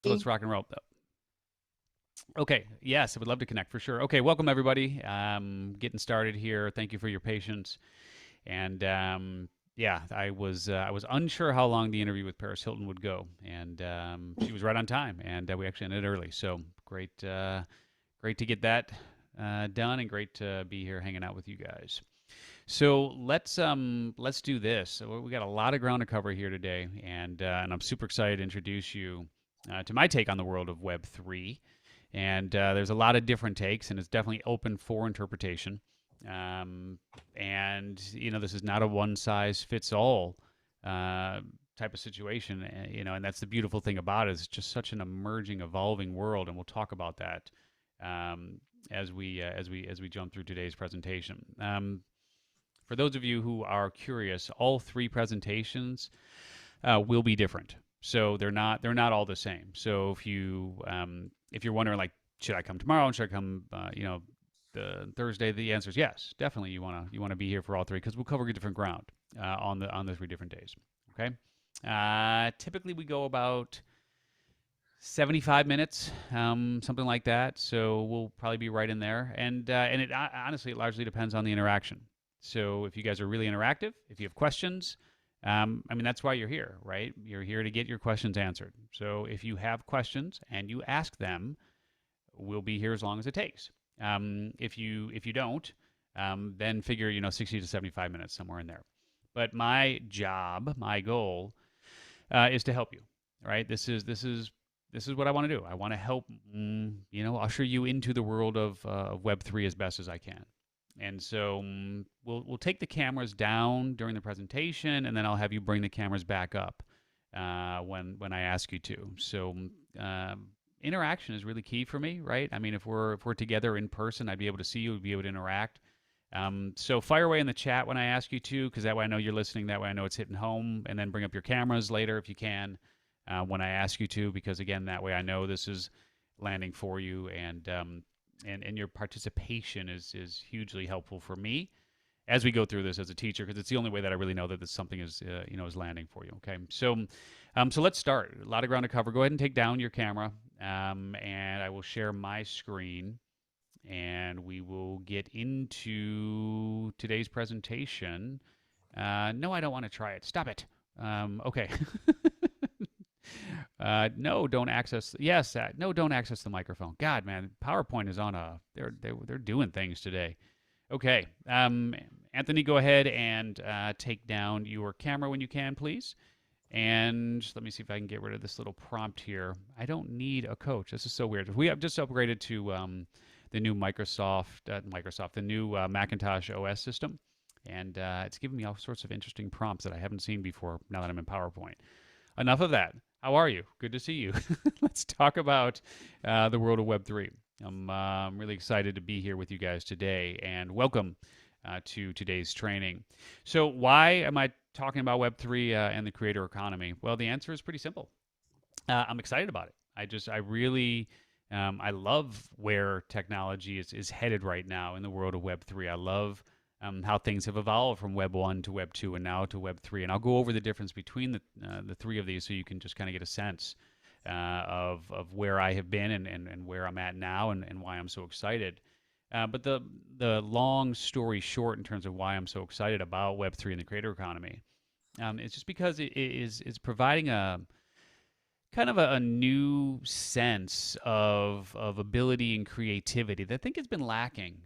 So let's rock and roll. Okay. Yes, I would love to connect for sure. Okay. Welcome everybody. Getting started here. Thank you for your patience. And yeah, I was unsure how long the interview with Paris Hilton would go, and she was right on time, and we actually ended early. So great, great to get that done, and great to be here hanging out with you guys. So let's do this. So we got a lot of ground to cover here today, and I'm super excited to introduce you to my take on the world of Web three. And there's a lot of different takes, and it's definitely open for interpretation. Um, and this is not a one size fits all uh, type of situation. And that's the beautiful thing about it. It's just such an emerging, evolving world, and we'll talk about that um, as we jump through today's presentation. For those of you who are curious, all three presentations will be different. So they're not all the same. So if you're wondering, like, should I come tomorrow and should I come the Thursday, the answer is yes. Definitely you want to be here for all three because we'll cover different ground on the 3 different days. Okay. Typically we go about 75 minutes, something like that. So we'll probably be right in there. And it honestly, it largely depends on the interaction. So if you guys are really interactive, if you have questions, I mean, that's why you're here, right? You're here to get your questions answered. So if you have questions and you ask them, we'll be here as long as it takes. If you don't, then figure 60 to 75 minutes somewhere in there. But my job, my goal, is to help you. Right? This is what I want to do. I want to help usher you into the world of Web3 as best as I can. And so we'll take the cameras down during the presentation, and then I'll have you bring the cameras back up when I ask you to. So interaction is really key for me, right? I mean, if we're together in person, I'd be able to see you, we'd be able to interact. So fire away in the chat when I ask you to, because that way I know you're listening. That way I know it's hitting home, and then bring up your cameras later if you can when I ask you to, because again, that way I know this is landing for you, and your participation is hugely helpful for me as we go through this as a teacher, because it's the only way that I really know that this something is landing for you. Okay, so let's start. A lot of ground to cover. Go ahead and take down your camera, and I will share my screen, and we will get into today's presentation. No, I don't want to try it. Stop it. Okay. No, don't access. Yes, no, don't access the microphone. God, man, PowerPoint is on a. They're doing things today. Okay, Anthony, go ahead and take down your camera when you can, please. And let me see if I can get rid of this little prompt here. I don't need a coach. This is so weird. We have just upgraded to the new the new Macintosh OS system, and it's giving me all sorts of interesting prompts that I haven't seen before. Now that I'm in PowerPoint. Enough of that. How are you? Good to see you. Let's talk about the world of Web3. I'm really excited to be here with you guys today, and welcome to today's training. So why am I talking about Web3 and the creator economy? Well, the answer is pretty simple. I'm excited about it. I really, I love where technology is headed right now in the world of Web3. I love how things have evolved from Web 1 to Web 2 and now to Web 3. And I'll go over the difference between the three of these so you can just kind of get a sense of where I have been and where I'm at now and why I'm so excited. But the long story short in terms of why I'm so excited about Web 3 and the creator economy, it's just because it's providing a kind of a new sense of ability and creativity that I think has been lacking.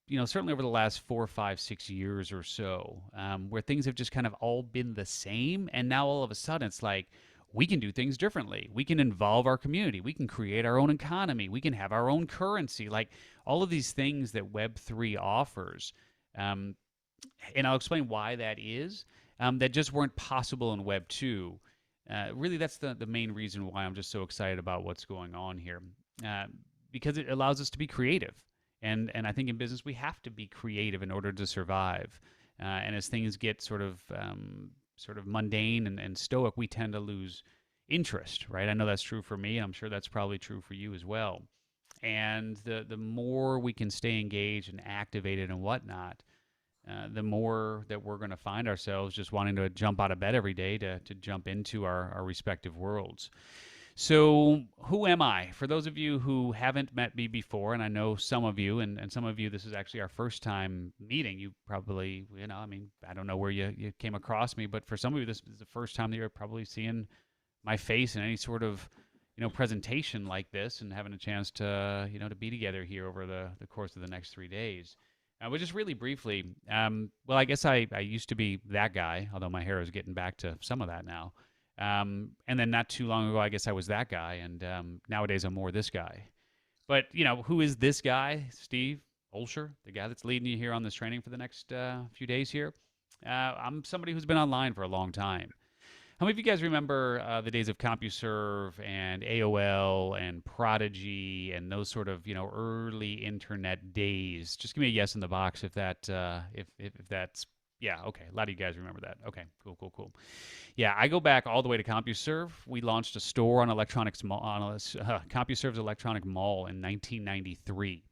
Certainly over the last 4, 5, 6 years or so, where things have just kind of all been the same. And now all of a sudden it's like, we can do things differently. We can involve our community. We can create our own economy. We can have our own currency. Like all of these things that Web3 offers. And I'll explain why that is, that just weren't possible in Web 2. Really, that's the main reason why I'm just so excited about what's going on here, because it allows us to be creative. And I think in business we have to be creative in order to survive. And as things get sort of mundane and stoic, we tend to lose interest, right? I know that's true for me, and I'm sure that's probably true for you as well. And the more we can stay engaged and activated and whatnot, the more that we're going to find ourselves just wanting to jump out of bed every day to jump into our respective worlds. So, who am I? For those of you who haven't met me before, and I know some of you, and some of you, this is actually our first time meeting. You probably, I mean, I don't know where you came across me, but for some of you, this is the first time that you're probably seeing my face in any sort of, presentation like this and having a chance to, to be together here over the course of the next 3 days. But just really briefly, well, I guess I used to be that guy, although my hair is getting back to some of that now. And then not too long ago, I guess I was that guy, and nowadays I'm more this guy. But who is this guy, Steve Olsher, the guy that's leading you here on this training for the next few days here? I'm somebody who's been online for a long time. How many of you guys remember the days of CompuServe and AOL and Prodigy and those sort of early internet days? Just give me a yes in the box if that if that's yeah, okay. A lot of you guys remember that. Okay, cool, cool, cool. Yeah, I go back all the way to CompuServe. We launched a store on Electronics Mall, on CompuServe's Electronic Mall in 1993.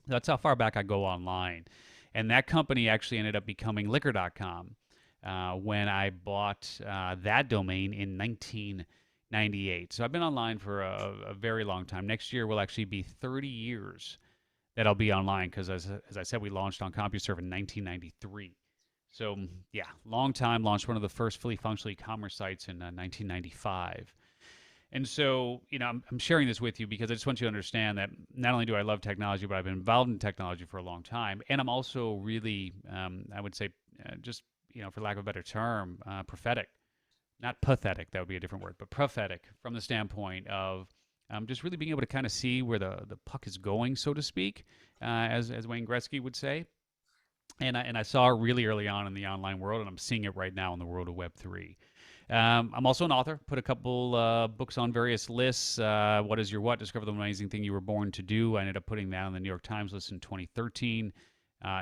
That's how far back I go online. And that company actually ended up becoming Liquor.com when I bought that domain in 1998. So I've been online for a very long time. Next year will actually be 30 years that I'll be online because, as I said, we launched on CompuServe in 1993. So, yeah, long time. Launched one of the first fully functional e-commerce sites in 1995. And so, I'm sharing this with you because I just want you to understand that not only do I love technology, but I've been involved in technology for a long time. And I'm also really, I would say, just, for lack of a better term, prophetic. Not pathetic, that would be a different word, but prophetic from the standpoint of just really being able to kind of see where the puck is going, so to speak, as Wayne Gretzky would say. And I saw it really early on in the online world, and I'm seeing it right now in the world of Web3. I'm also an author. Put a couple books on various lists. What is Your What? Discover the Amazing Thing You Were Born to Do. I ended up putting that on the New York Times list in 2013.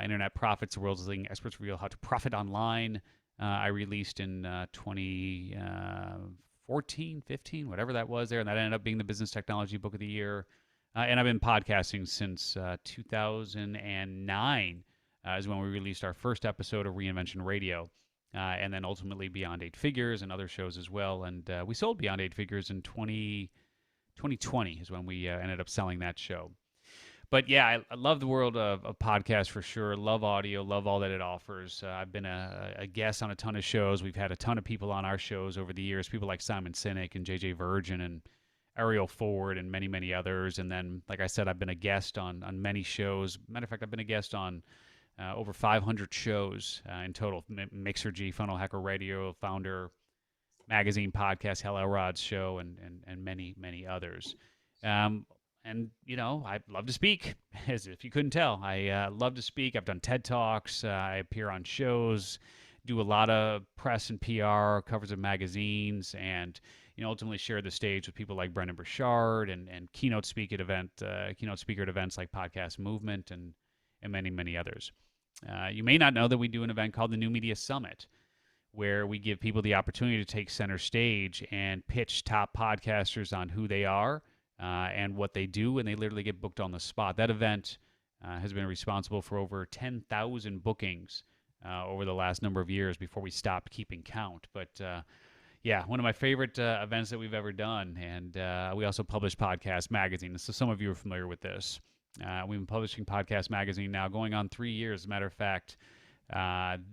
Internet Profits, the world's leading experts reveal how to profit online. I released in 2014, 15, whatever that was there, and that ended up being the Business Technology Book of the Year. And I've been podcasting since 2009 is when we released our first episode of Reinvention Radio. And then ultimately Beyond Eight Figures and other shows as well. And we sold Beyond Eight Figures in 2020 is when we ended up selling that show. But yeah, I love the world of podcasts for sure. Love audio, love all that it offers. I've been a guest on a ton of shows. We've had a ton of people on our shows over the years, people like Simon Sinek and JJ Virgin and Ariel Ford and many, many others. And then, like I said, I've been a guest on many shows. Matter of fact, I've been a guest on over 500 shows in total. Mixergy, Funnel Hacker Radio, Founder Magazine, Podcast, Hell Elrod's show, and many, many others. And, I love to speak, as if you couldn't tell. I love to speak. I've done TED Talks. I appear on shows, do a lot of press and PR, covers of magazines, and, ultimately share the stage with people like Brendan Burchard and keynote speaker at events like Podcast Movement and many, many others. You may not know that we do an event called the New Media Summit, where we give people the opportunity to take center stage and pitch top podcasters on who they are and what they do, and they literally get booked on the spot. That event has been responsible for over 10,000 bookings over the last number of years before we stopped keeping count. But yeah, one of my favorite events that we've ever done. And we also publish Podcast Magazine. So some of you are familiar with this. We've been publishing Podcast Magazine now going on 3 years. As a matter of fact,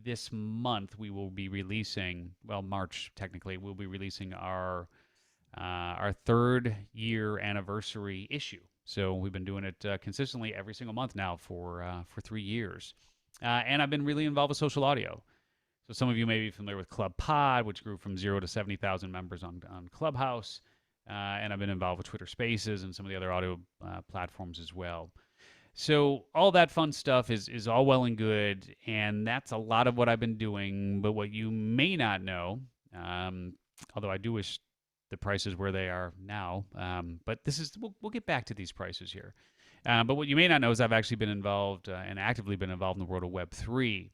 this month we will be releasing, March technically, we'll be releasing our third year anniversary issue. So we've been doing it consistently every single month now for 3 years. And I've been really involved with social audio. So some of you may be familiar with Club Pod, which grew from 0 to 70,000 members on Clubhouse. And I've been involved with Twitter Spaces and some of the other audio platforms as well. So all that fun stuff is all well and good, and that's a lot of what I've been doing. But what you may not know, although I do wish the prices where they are now, but we'll get back to these prices here. But what you may not know is I've actually been involved and actively been involved in the world of Web3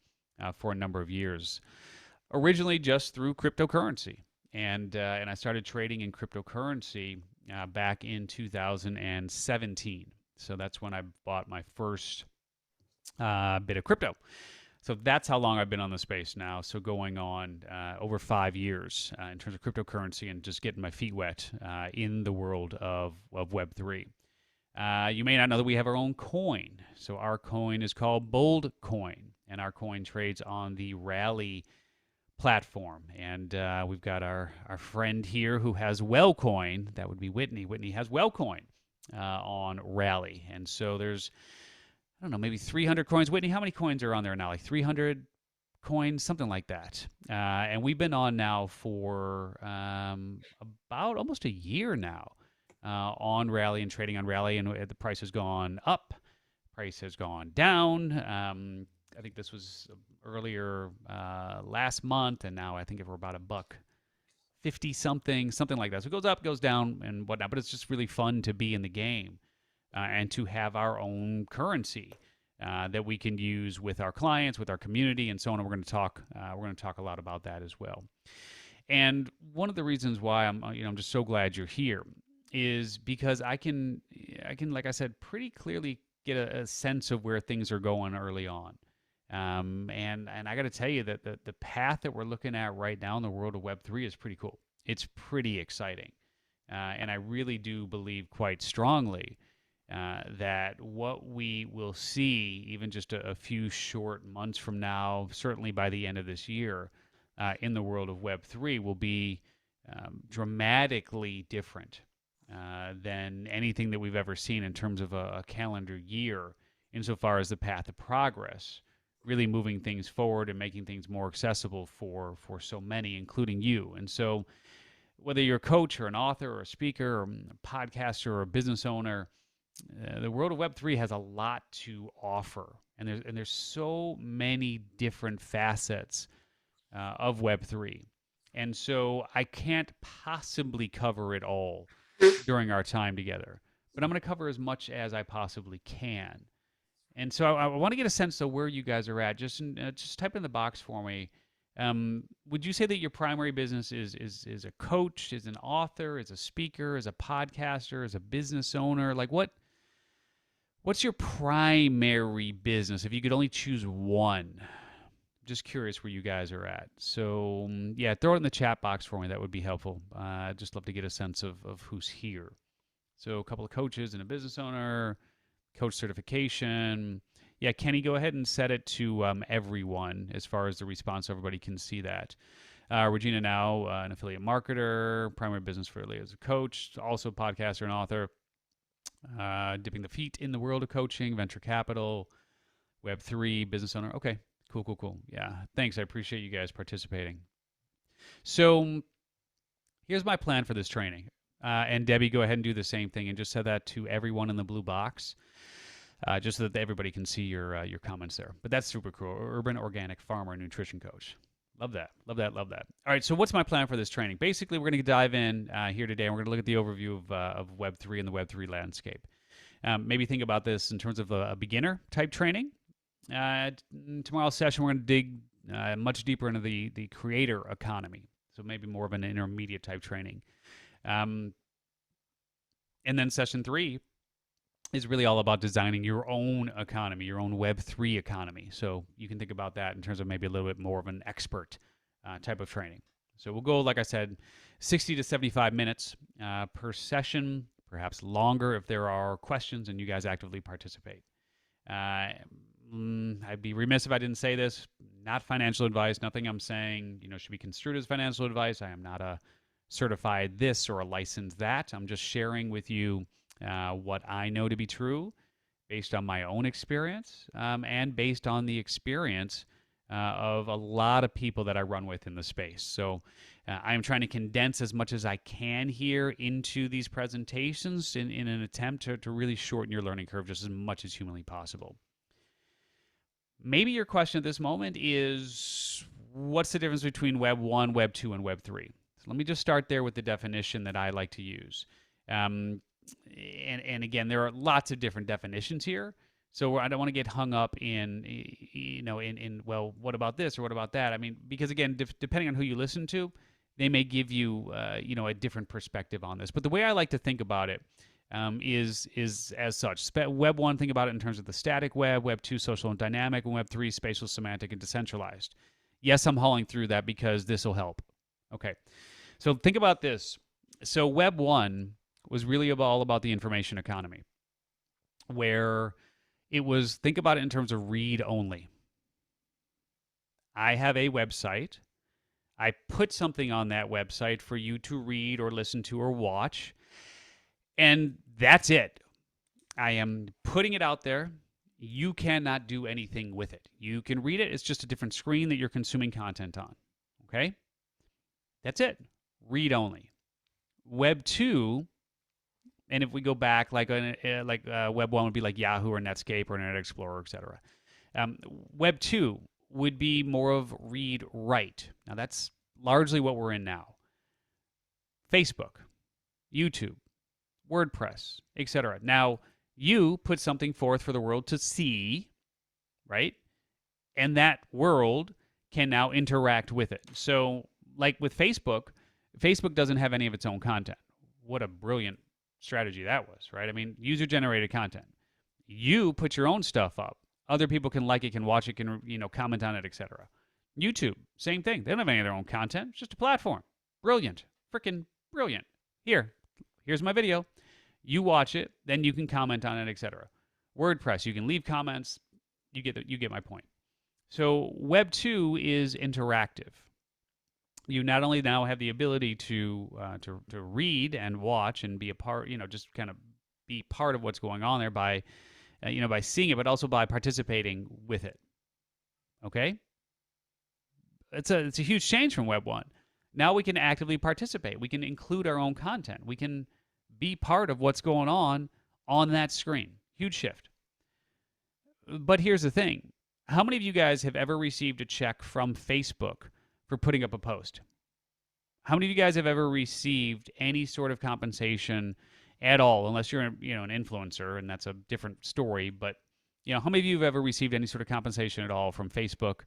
for a number of years. Originally just through cryptocurrency. And I started trading in cryptocurrency back in 2017. So that's when I bought my first bit of crypto. So that's how long I've been on the space now. So going on over 5 years in terms of cryptocurrency and just getting my feet wet in the world of Web3. You may not know that we have our own coin. So our coin is called Bold Coin, and our coin trades on the Rally platform. And we've got our friend here who has Wellcoin. That would be Whitney. Whitney has Wellcoin on Rally. And so there's, I don't know, maybe 300 coins. Whitney, how many coins are on there now? Like 300 coins, something like that. And we've been on now for about almost a year now on Rally and trading on Rally. And the price has gone up, price has gone down. I think this was earlier last month, and now I think we're about $1.50 something like that. So it goes up, goes down, and whatnot. But it's just really fun to be in the game and to have our own currency that we can use with our clients, with our community, and so on. And we're going to talk. We're going to talk a lot about that as well. And one of the reasons why I'm just so glad you're here is because I can, like I said, pretty clearly get a sense of where things are going early on. And I got to tell you that the path that we're looking at right now in the world of Web3 is pretty cool. It's pretty exciting. And I really do believe quite strongly that what we will see, even just a few short months from now, certainly by the end of this year, in the world of Web3 will be dramatically different than anything that we've ever seen in terms of a calendar year, insofar as the path of progress, really moving things forward and making things more accessible for so many, including you. And so whether you're a coach or an author or a speaker or a podcaster or a business owner, the world of Web3 has a lot to offer. And there's so many different facets of Web3. And so I can't possibly cover it all during our time together. But I'm going to cover as much as I possibly can. And so I want to get a sense of where you guys are at. Just type in the box for me. Would you say that your primary business is a coach, is an author, is a speaker, is a podcaster, is a business owner? Like what's your primary business if you could only choose one? Just curious where you guys are at. So yeah, throw it in the chat box for me. That would be helpful. I'd just love to get a sense of who's here. So a couple of coaches and a business owner. Coach certification. Yeah, Kenny, go ahead and set it to everyone as far as the response so everybody can see that. Regina now, an affiliate marketer, primary business for Leah as a coach, also podcaster and author, dipping the feet in the world of coaching, venture capital, Web3, business owner. Okay, cool. Yeah, thanks. I appreciate you guys participating. So here's my plan for this training. And Debbie, go ahead and do the same thing and just set that to everyone in the blue box. Just so that everybody can see your comments there. But that's super cool. Urban Organic Farmer Nutrition Coach. Love that. All right, so what's my plan for this training? Basically, we're going to dive in here today, and we're going to look at the overview of Web3 and the Web3 landscape. Maybe think about this in terms of a beginner type training. Tomorrow's session, we're going to dig much deeper into the creator economy. So maybe more of an intermediate type training. And then session 3 is really all about designing your own economy, your own Web3 economy. So you can think about that in terms of maybe a little bit more of an expert type of training. So we'll go, like I said, 60 to 75 minutes per session, perhaps longer if there are questions and you guys actively participate. I'd be remiss if I didn't say this. Not financial advice. Nothing I'm saying, should be construed as financial advice. I am not a certified this or a licensed that. I'm just sharing with you what I know to be true based on my own experience and based on the experience of a lot of people that I run with in the space. So I'm trying to condense as much as I can here into these presentations in an attempt to really shorten your learning curve just as much as humanly possible. Maybe your question at this moment is, what's the difference between Web 1, Web 2, and Web 3? So let me just start there with the definition that I like to use. And again, there are lots of different definitions here. So I don't want to get hung up in well, what about this or what about that? I mean, because again, depending on who you listen to, they may give you, a different perspective on this. But the way I like to think about it, is as such. Web 1, think about it in terms of the static web. Web 2, social and dynamic. And Web 3, spatial, semantic, and decentralized. Yes, I'm hauling through that because this will help. Okay, so think about this. So Web 1 was really all about the information economy, where it was, think about it in terms of read only. I have a website. I put something on that website for you to read or listen to or watch, and that's it. I am putting it out there. You cannot do anything with it. You can read it. It's just a different screen that you're consuming content on. Okay? That's it. Read only. Web 2, and if we go back, like Web 1 would be like Yahoo or Netscape or Internet Explorer, etc. Web 2 would be more of read write. Now that's largely what we're in now. Facebook, YouTube, WordPress, etc. Now you put something forth for the world to see, right? And that world can now interact with it. So like with Facebook, Facebook doesn't have any of its own content. What a brilliant strategy that was, right? I mean, user-generated content. You put your own stuff up. Other people can like it, can watch it, can comment on it, etc. YouTube, same thing. They don't have any of their own content. It's just a platform. Brilliant, freaking brilliant. Here's my video. You watch it, then you can comment on it, etc. WordPress, you can leave comments. You get my point. So Web 2 is interactive. You not only now have the ability to read and watch and be a part, just kind of be part of what's going on there by, by seeing it, but also by participating with it. Okay, it's a huge change from Web 1. Now we can actively participate. We can include our own content. We can be part of what's going on that screen. Huge shift. But here's the thing: how many of you guys have ever received a check from Facebook for putting up a post? How many of you guys have ever received any sort of compensation at all, unless you're an influencer, and that's a different story, but how many of you have ever received any sort of compensation at all from Facebook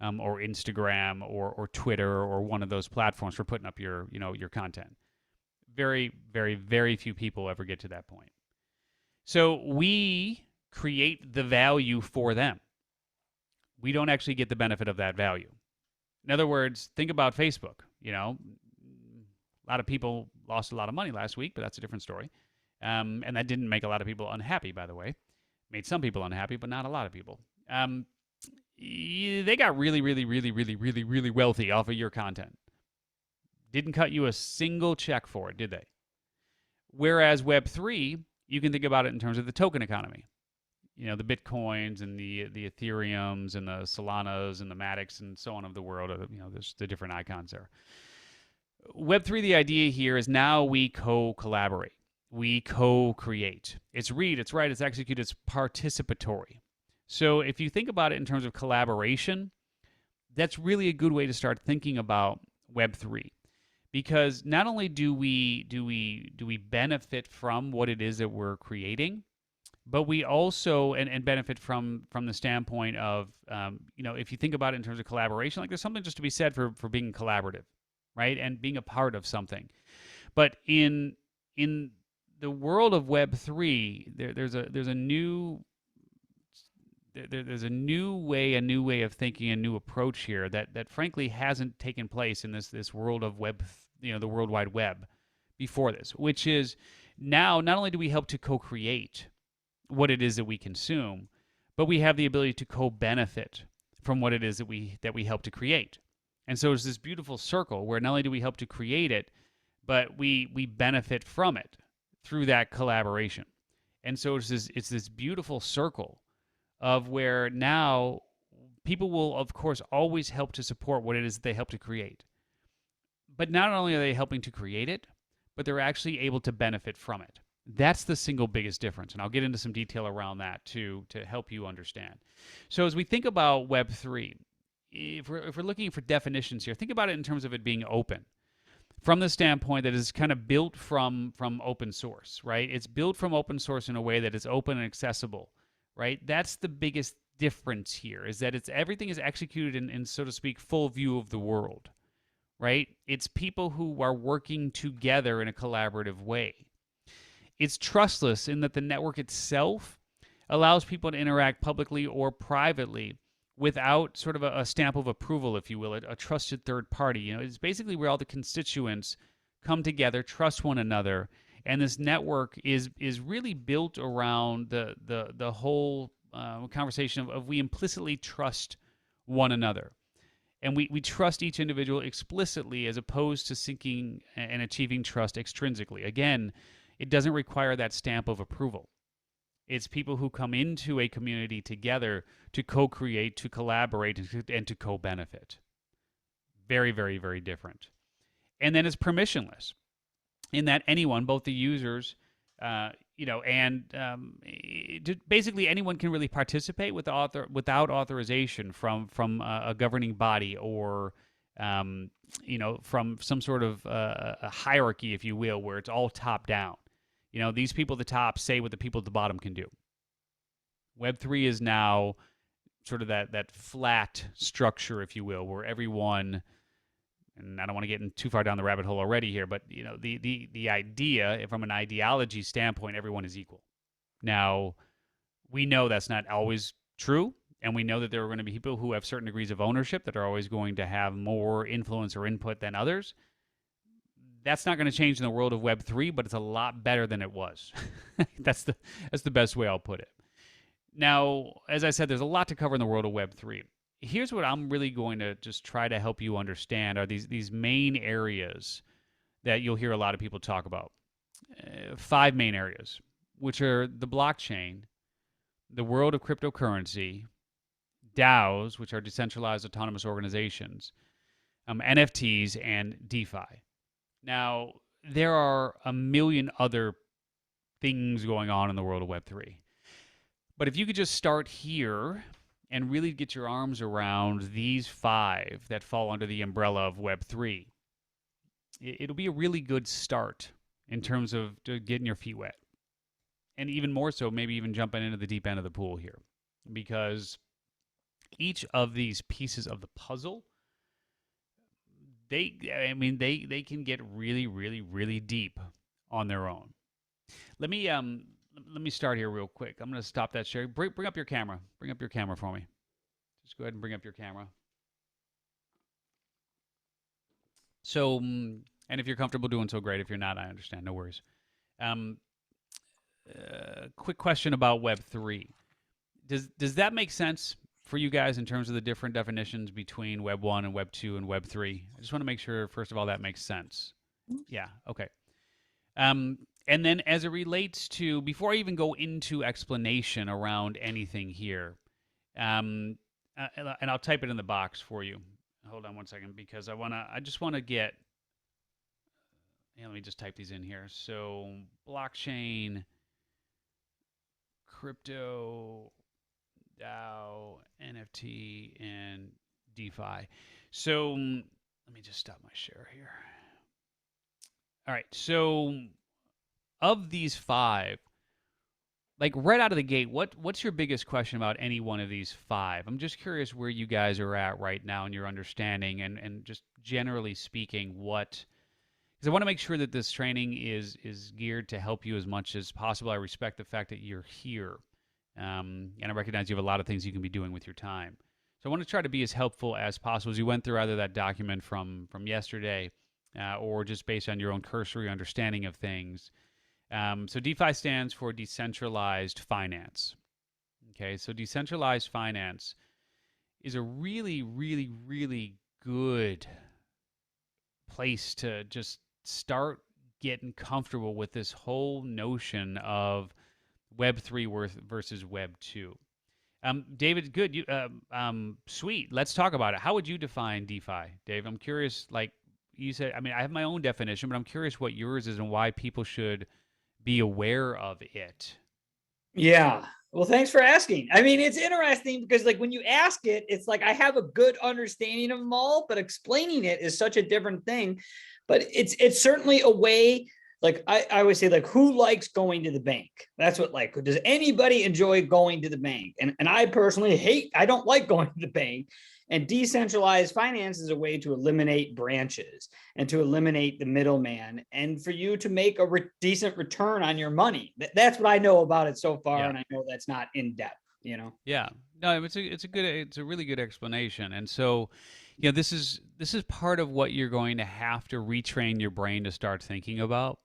or Instagram or Twitter or one of those platforms for putting up your content? Very, very, very few people ever get to that point. So we create the value for them. We don't actually get the benefit of that value. In other words, think about Facebook. A lot of people lost a lot of money last week, but that's a different story. And that didn't make a lot of people unhappy, by the way. Made some people unhappy, but not a lot of people. They got really, really, really, really, really, really wealthy off of your content. Didn't cut you a single check for it, did they? Whereas Web 3, you can think about it in terms of the token economy. The Bitcoins and the Ethereums and the Solanas and the Matics and so on of the world. There's the different icons there. Web 3, the idea here is now we co-collaborate. We co-create. It's read, it's write, it's execute, it's participatory. So if you think about it in terms of collaboration, that's really a good way to start thinking about Web 3. Because not only do we benefit from what it is that we're creating, but we also and benefit from the standpoint of if you think about it in terms of collaboration, like there's something just to be said for being collaborative, right, and being a part of something. But in the world of Web 3, there's a new way of thinking, a new approach here that frankly hasn't taken place in this world of web, the World Wide Web before this, which is now not only do we help to co-create what it is that we consume, but we have the ability to co-benefit from what it is that we help to create. And so it's this beautiful circle where not only do we help to create it, but we benefit from it through that collaboration. And so it's this beautiful circle of where now people will, of course, always help to support what it is that they help to create. But not only are they helping to create it, but they're actually able to benefit from it. That's the single biggest difference, and I'll get into some detail around that to help you understand. So as we think about Web 3, if we're looking for definitions here, think about it in terms of it being open, from the standpoint that it's kind of built from open source, right? It's built from open source in a way that is open and accessible, right? That's the biggest difference here, is that everything is executed in, so to speak, full view of the world, right? It's people who are working together in a collaborative way. It's trustless in that the network itself allows people to interact publicly or privately without sort of a stamp of approval, if you will, a trusted third party. You know, it's basically where all the constituents come together, trust one another, and this network is really built around the whole conversation of we implicitly trust one another. And we trust each individual explicitly as opposed to seeking and achieving trust extrinsically. Again, it doesn't require that stamp of approval. It's people who come into a community together to co-create, to collaborate, and to co-benefit. Very, very, very different. And then it's permissionless in that anyone, both the users, and basically anyone can really participate without authorization from a governing body or from some sort of a hierarchy, if you will, where it's all top down. You know, these people at the top say what the people at the bottom can do. Web3 is now sort of that flat structure, if you will, where everyone, and I don't want to get in too far down the rabbit hole already here, but you know, the idea, from an ideology standpoint, everyone is equal. Now, we know that's not always true, and we know that there are going to be people who have certain degrees of ownership that are always going to have more influence or input than others. That's not going to change in the world of Web3, but it's a lot better than it was. That's the best way I'll put it. Now, as I said, there's a lot to cover in the world of Web3. Here's what I'm really going to just try to help you understand are these main areas that you'll hear a lot of people talk about. 5 main areas, which are the blockchain, the world of cryptocurrency, DAOs, which are decentralized autonomous organizations, NFTs, and DeFi. Now, there are a million other things going on in the world of Web3. But if you could just start here and really get your arms around these 5 that fall under the umbrella of Web3, it'll be a really good start in terms of getting your feet wet. And even more so, maybe even jumping into the deep end of the pool here. Because each of these pieces of the puzzle, they can get really, really, really deep on their own. Let me start here real quick. I'm going to stop that share. Bring up your camera. Bring up your camera for me. Just go ahead and bring up your camera. So, and if you're comfortable doing so, great. If you're not, I understand. No worries. Quick question about Web3. Does that make sense for you guys in terms of the different definitions between Web 1 and Web 2 and Web 3? I just want to make sure, first of all, that makes sense. Yeah, okay. And then as it relates to, before I even go into explanation around anything here, and I'll type it in the box for you. Hold on one second, because I just want to get, let me just type these in here. So blockchain, crypto, DAO, NFT, and DeFi. So let me just stop my share here. All right. So of these 5, like right out of the gate, what's your biggest question about any one of these 5? I'm just curious where you guys are at right now in your understanding and just generally speaking, because I want to make sure that this training is geared to help you as much as possible. I respect the fact that you're here. And I recognize you have a lot of things you can be doing with your time. So I want to try to be as helpful as possible as you went through either that document from yesterday or just based on your own cursory understanding of things. So DeFi stands for decentralized finance. Okay, so decentralized finance is a really, really, really good place to just start getting comfortable with this whole notion of Web 3 versus Web 2. David, good. Sweet. Let's talk about it. How would you define DeFi, Dave? I'm curious, like you said, I mean, I have my own definition, but I'm curious what yours is and why people should be aware of it. Yeah. Well, thanks for asking. I mean, it's interesting because like when you ask it, it's like I have a good understanding of them all, but explaining it is such a different thing. But it's certainly a way, like I always say, like, who likes going to the bank? That's what, like, does anybody enjoy going to the bank? And I personally I don't like going to the bank. And decentralized finance is a way to eliminate branches and to eliminate the middleman and for you to make a decent return on your money. That's what I know about it so far. Yeah. And I know that's not in depth, you know? Yeah. No, it's a really good explanation. And so, you know, this is part of what you're going to have to retrain your brain to start thinking about,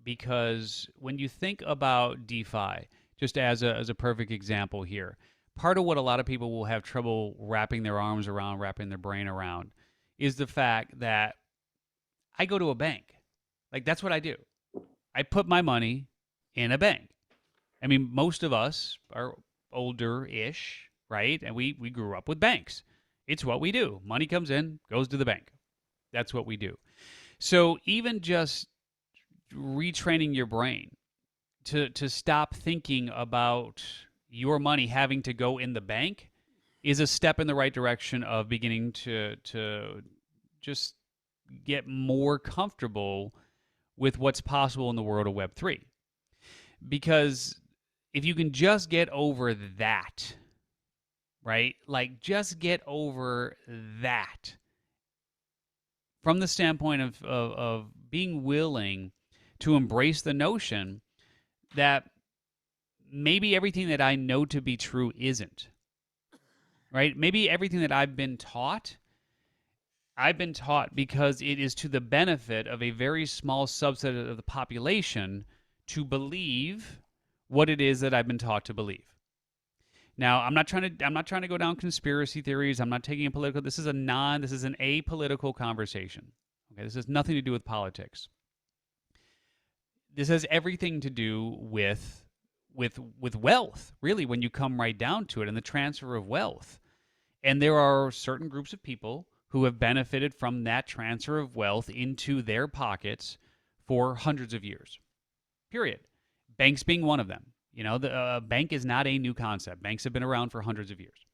because when you think about DeFi, just as a perfect example here, part of what a lot of people will have trouble wrapping their arms around, wrapping their brain around, is the fact that I go to a bank. Like, that's what I do. I put my money in a bank. I mean, most of us are older-ish, right? And we grew up with banks. It's what we do. Money comes in, goes to the bank. That's what we do. So even just retraining your brain to stop thinking about your money having to go in the bank is a step in the right direction of beginning to just get more comfortable with what's possible in the world of Web3. Because if you can just get over that, right? Like, just get over that from the standpoint of being willing to embrace the notion that maybe everything that I know to be true isn't, right? Maybe everything that I've been taught because it is to the benefit of a very small subset of the population to believe what it is that I've been taught to believe. Now, I'm not trying to go down conspiracy theories. I'm not taking a political. This is an apolitical conversation. Okay, this has nothing to do with politics. This has everything to do with wealth, really, when you come right down to it, and the transfer of wealth. And there are certain groups of people who have benefited from that transfer of wealth into their pockets for hundreds of years. Period. Banks being one of them. You know, the bank is not a new concept. Banks have been around for hundreds of years.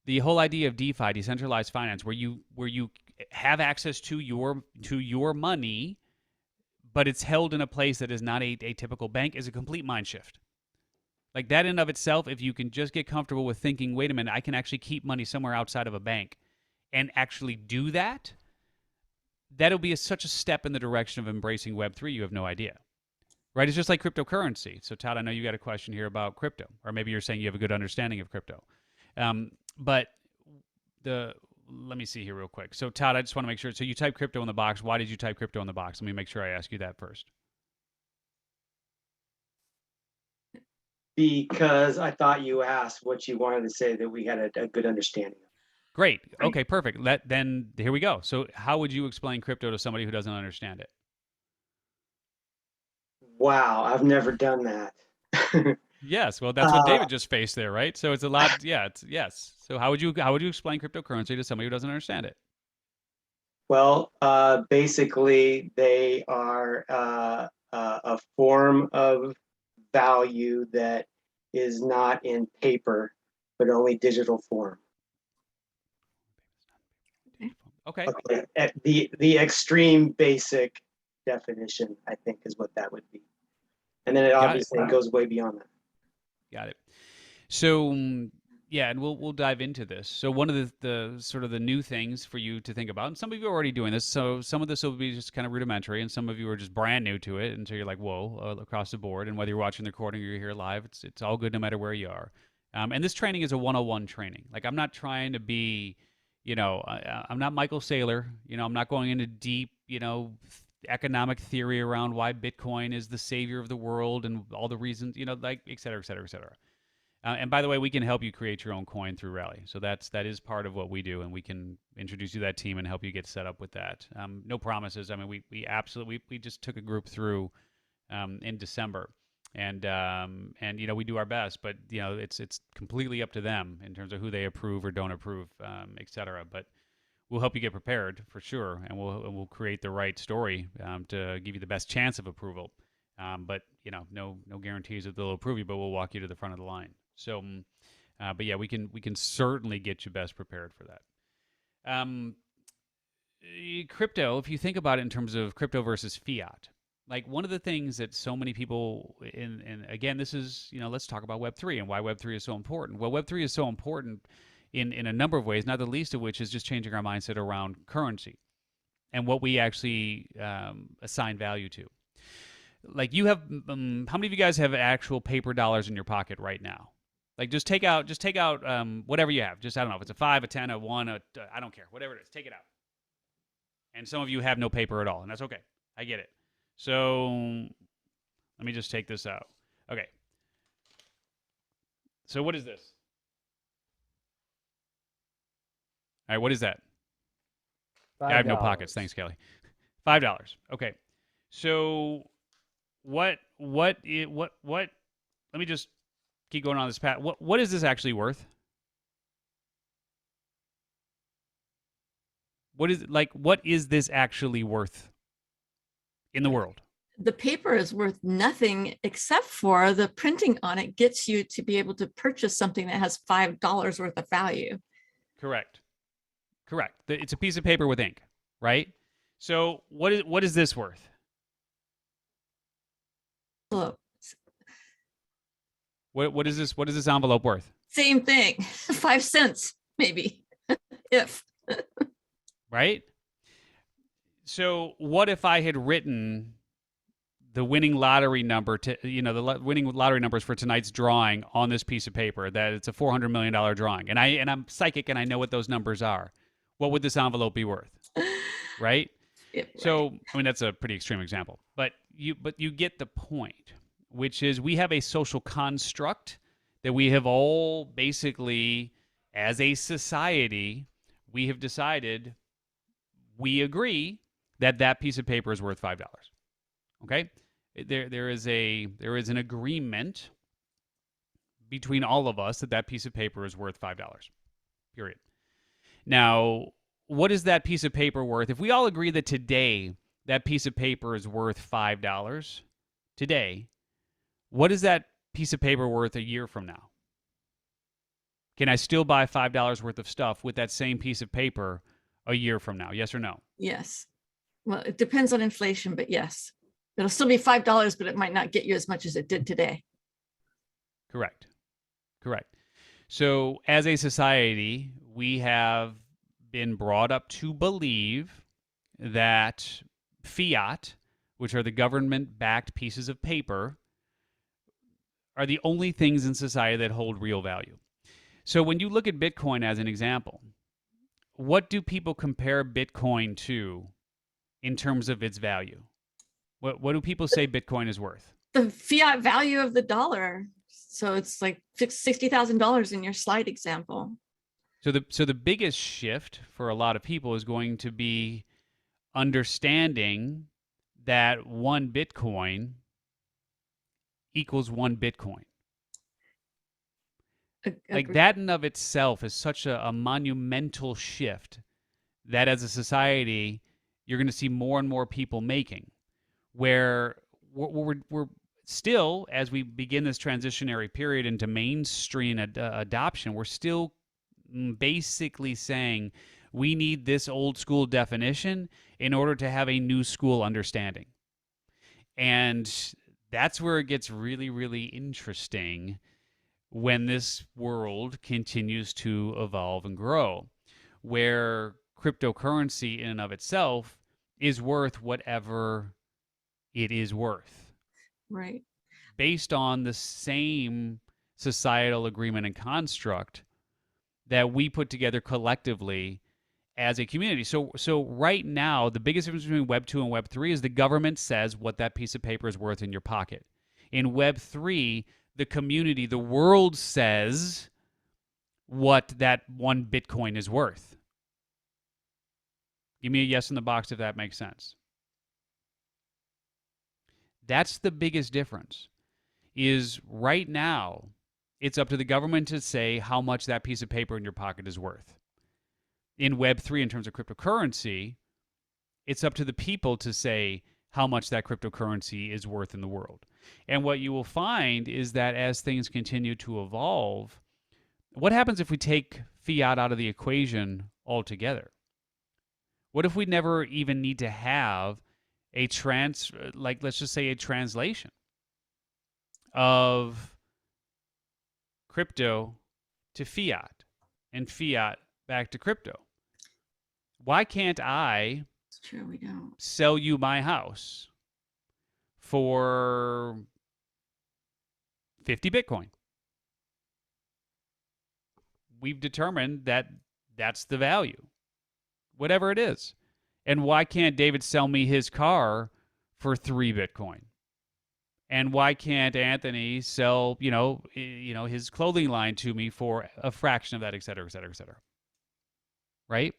The whole idea of DeFi, decentralized finance, where you have access to your money, but it's held in a place that is not a typical bank, is a complete mind shift. Like, that in of itself, if you can just get comfortable with thinking, wait a minute, I can actually keep money somewhere outside of a bank and actually do that, that'll be such a step in the direction of embracing Web3, you have no idea. Right? It's just like cryptocurrency. So, Todd, I know you got a question here about crypto, or maybe you're saying you have a good understanding of crypto. But let me see here real quick. So, Todd, I just want to make sure. So, you type crypto in the box. Why did you type crypto in the box? Let me make sure I ask you that first. Because I thought you asked what you wanted to say that we had a good understanding of. Great. Okay, perfect. Then here we go. So, how would you explain crypto to somebody who doesn't understand it? Wow, I've never done that. Yes. Well, that's what David just faced there, right? So it's a lot. Yeah. It's yes. So how would you explain cryptocurrency to somebody who doesn't understand it? Well, basically, they are a form of value that is not in paper, but only digital form. Okay. Okay. At the extreme basic definition, I think, is what that would be. And then it obviously goes way beyond that. Got it. So yeah, and we'll dive into this. So one of the sort of the new things for you to think about, and some of you are already doing this. So some of this will be just kind of rudimentary, and some of you are just brand new to it, and so you're like, whoa, across the board. And whether you're watching the recording or you're here live, it's all good no matter where you are. And this training is a 101 training. Like, I'm not trying to be, I'm not Michael Saylor. I'm not going into deep, economic theory around why Bitcoin is the savior of the world and all the reasons, like, et cetera, et cetera, et cetera. And by the way, we can help you create your own coin through Rally. So that is part of what we do, and we can introduce you to that team and help you get set up with that. No promises. I mean, we absolutely we just took a group through in December, and we do our best, but it's completely up to them in terms of who they approve or don't approve, et cetera. But we'll help you get prepared for sure, and we'll create the right story to give you the best chance of approval. But no guarantees that they'll approve you, but we'll walk you to the front of the line. So, but yeah, we can certainly get you best prepared for that. Crypto, if you think about it in terms of crypto versus fiat, like, one of the things that so many people and again, this is, let's talk about Web3 and why Web3 is so important. Well, Web3 is so important in a number of ways, not the least of which is just changing our mindset around currency and what we actually assign value to. Like you have, how many of you guys have actual paper dollars in your pocket right now? Like just take out whatever you have. Just, I don't know if it's a 5, a 10, a 1, I don't care, whatever it is, take it out. And some of you have no paper at all, and that's okay. I get it. So let me just take this out. Okay. So what is this? All right, what is that? I have no pockets. Thanks, Kelly. $5. Okay. So what let me just keep going on this path. What is this actually worth? What is this actually worth in the world? The paper is worth nothing except for the printing on it gets you to be able to purchase something that has $5 worth of value. Correct. It's a piece of paper with ink, right? So what is this worth? Envelope. What is this envelope worth? Same thing, 5 cents maybe, if. Right? So what if I had written the winning lottery number winning lottery numbers for tonight's drawing on this piece of paper, that it's a $400 million drawing, and I'm psychic and I know what those numbers are? What would this envelope be worth? Right? Yeah, right. So, I mean, that's a pretty extreme example, but you get the point, which is we have a social construct that we have all basically, as a society, we have decided, we agree that piece of paper is worth $5. Okay? There is an agreement between all of us that piece of paper is worth $5. Period. Now, what is that piece of paper worth? If we all agree that today that piece of paper is worth $5 today, what is that piece of paper worth a year from now? Can I still buy $5 worth of stuff with that same piece of paper a year from now? Yes or no? Yes. Well, it depends on inflation, but yes. It'll still be $5, but it might not get you as much as it did today. Correct. So as a society, we have been brought up to believe that fiat, which are the government-backed pieces of paper, are the only things in society that hold real value. So when you look at Bitcoin as an example, what do people compare Bitcoin to in terms of its value? What do people say Bitcoin is worth? The fiat value of the dollar. So it's like $60,000 in your slide example. So the biggest shift for a lot of people is going to be understanding that one Bitcoin equals one Bitcoin. Like that in of itself is such a monumental shift that as a society, you're going to see more and more people making, where we're still, as we begin this transitionary period into mainstream adoption, we're still basically saying we need this old school definition in order to have a new school understanding. And that's where it gets really, really interesting when this world continues to evolve and grow, where cryptocurrency in and of itself is worth whatever it is worth. Right. Based on the same societal agreement and construct that we put together collectively as a community. So right now, the biggest difference between Web 2 and Web 3 is the government says what that piece of paper is worth in your pocket. In Web 3, the community, the world says what that one Bitcoin is worth. Give me a yes in the box if that makes sense. That's the biggest difference. Is right now, it's up to the government to say how much that piece of paper in your pocket is worth. In Web 3, in terms of cryptocurrency, it's up to the people to say how much that cryptocurrency is worth in the world. And what you will find is that as things continue to evolve, what happens if we take fiat out of the equation altogether? What if we never even need to have let's just say a translation of crypto to fiat? and fiat back to crypto. Why can't I It's true, we don't. sell you my house for 50 Bitcoin? We've determined that that's the value, whatever it is. And why can't David sell me his car for 3 Bitcoin? And why can't Anthony sell, his clothing line to me for a fraction of that, et cetera, et cetera, et cetera? Right?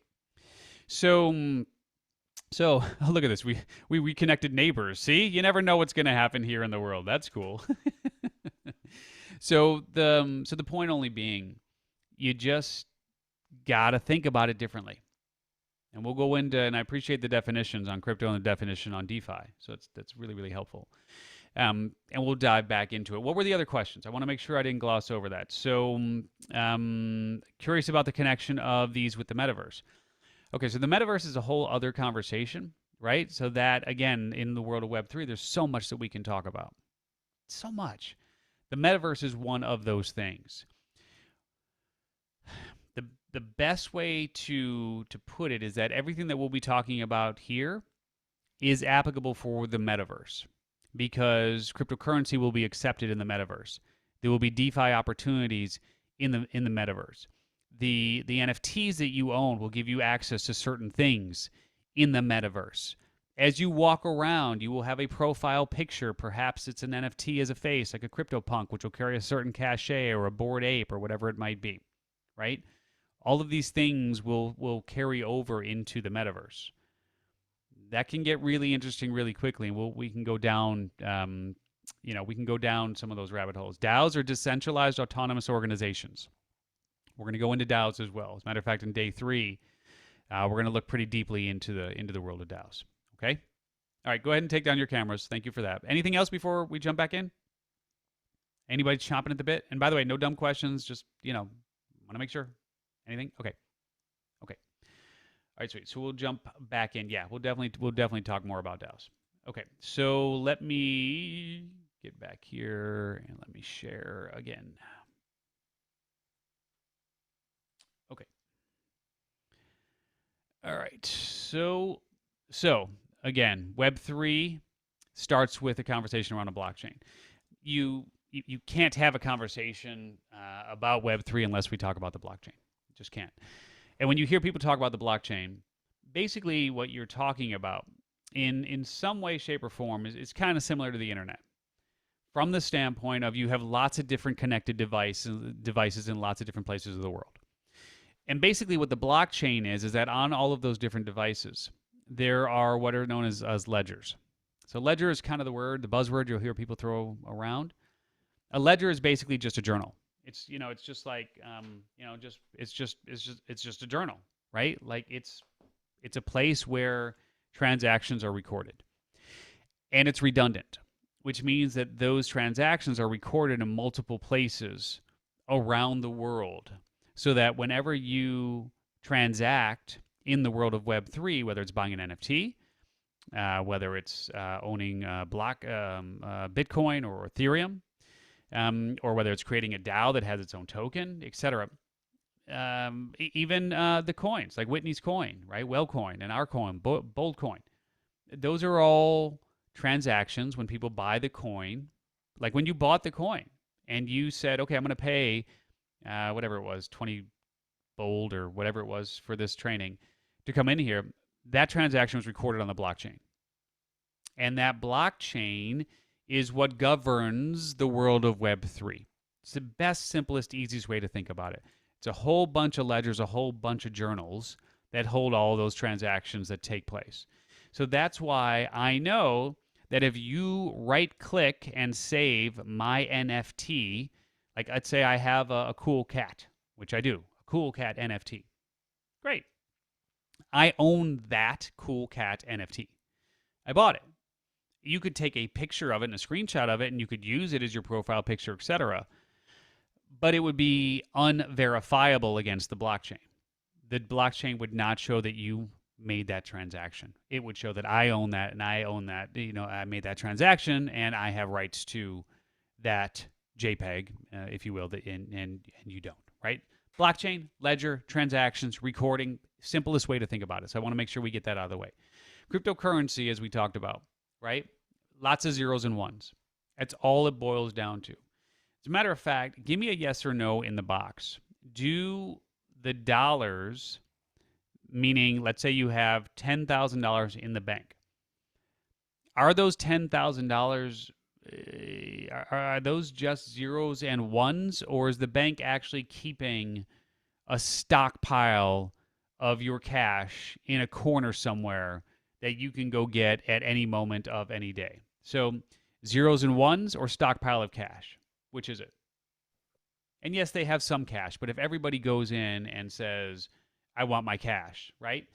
So, so look at this. We reconnected neighbors. See, you never know what's going to happen here in the world. That's cool. So the point only being, you just got to think about it differently. And we'll go into, and I appreciate the definitions on crypto and the definition on DeFi. So that's really, really helpful. And we'll dive back into it. What were the other questions? I want to make sure I didn't gloss over that. So curious about the connection of these with the metaverse. Okay, so the metaverse is a whole other conversation, right? So that, again, in the world of Web3, there's so much that we can talk about. So much. The metaverse is one of those things. The best way to put it is that everything that we'll be talking about here is applicable for the metaverse, because cryptocurrency will be accepted in the metaverse. There will be DeFi opportunities in the metaverse. The NFTs that you own will give you access to certain things in the metaverse. As you walk around, you will have a profile picture. Perhaps it's an NFT as a face, like a CryptoPunk, which will carry a certain cachet, or a Bored Ape, or whatever it might be, right? All of these things will carry over into the metaverse. That can get really interesting really quickly, and we can go down, we can go down some of those rabbit holes. DAOs are decentralized autonomous organizations. We're going to go into DAOs as well. As a matter of fact, in day 3, we're going to look pretty deeply into the world of DAOs. Okay. All right. Go ahead and take down your cameras. Thank you for that. Anything else before we jump back in? Anybody chomping at the bit? And by the way, no dumb questions. Just want to make sure. Anything? Okay. Okay. All right, sweet. So we'll jump back in. Yeah, we'll definitely talk more about DAOs. Okay. So let me get back here and let me share again. Okay. All right. So again, Web3 starts with a conversation around a blockchain. You can't have a conversation about Web3 unless we talk about the blockchain. You just can't. And when you hear people talk about the blockchain, basically what you're talking about in some way, shape, or form is kind of similar to the internet. From the standpoint of, you have lots of different connected devices in lots of different places of the world. And basically what the blockchain is that on all of those different devices, there are what are known as ledgers. So ledger is kind of the buzzword you'll hear people throw around. A ledger is basically just a journal. It's just like it's just a journal, right? Like it's a place where transactions are recorded, and it's redundant, which means that those transactions are recorded in multiple places around the world, so that whenever you transact in the world of Web3, whether it's buying an NFT, whether it's owning Bitcoin or Ethereum, or whether it's creating a DAO that has its own token, etc. Even the coins, like Whitney's coin, right? Wellcoin and our coin, Bold coin. Those are all transactions when people buy the coin. Like when you bought the coin and you said, okay, I'm going to pay whatever it was, 20 Bold or whatever it was for this training to come in here, that transaction was recorded on the blockchain. And that blockchain is what governs the world of Web3. It's the best, simplest, easiest way to think about it. It's a whole bunch of ledgers, a whole bunch of journals that hold all those transactions that take place. So that's why I know that if you right-click and save my NFT, like let's say I have a cool cat, which I do, a cool cat NFT. Great. I own that cool cat NFT. I bought it. You could take a picture of it and a screenshot of it, and you could use it as your profile picture, etc. But it would be unverifiable against the blockchain. The blockchain would not show that you made that transaction. It would show that I own that, and I own that. I made that transaction, and I have rights to that JPEG, if you will, and you don't, right? Blockchain, ledger, transactions, recording, simplest way to think about it. So I want to make sure we get that out of the way. Cryptocurrency, as we talked about, right? Lots of zeros and ones. That's all it boils down to. As a matter of fact, give me a yes or no in the box. Do the dollars, meaning let's say you have $10,000 in the bank, are those $10,000 are those just zeros and ones, or is the bank actually keeping a stockpile of your cash in a corner somewhere that you can go get at any moment of any day? So zeros and ones or stockpile of cash, which is it? And yes, they have some cash, but if everybody goes in and says, I want my cash, right?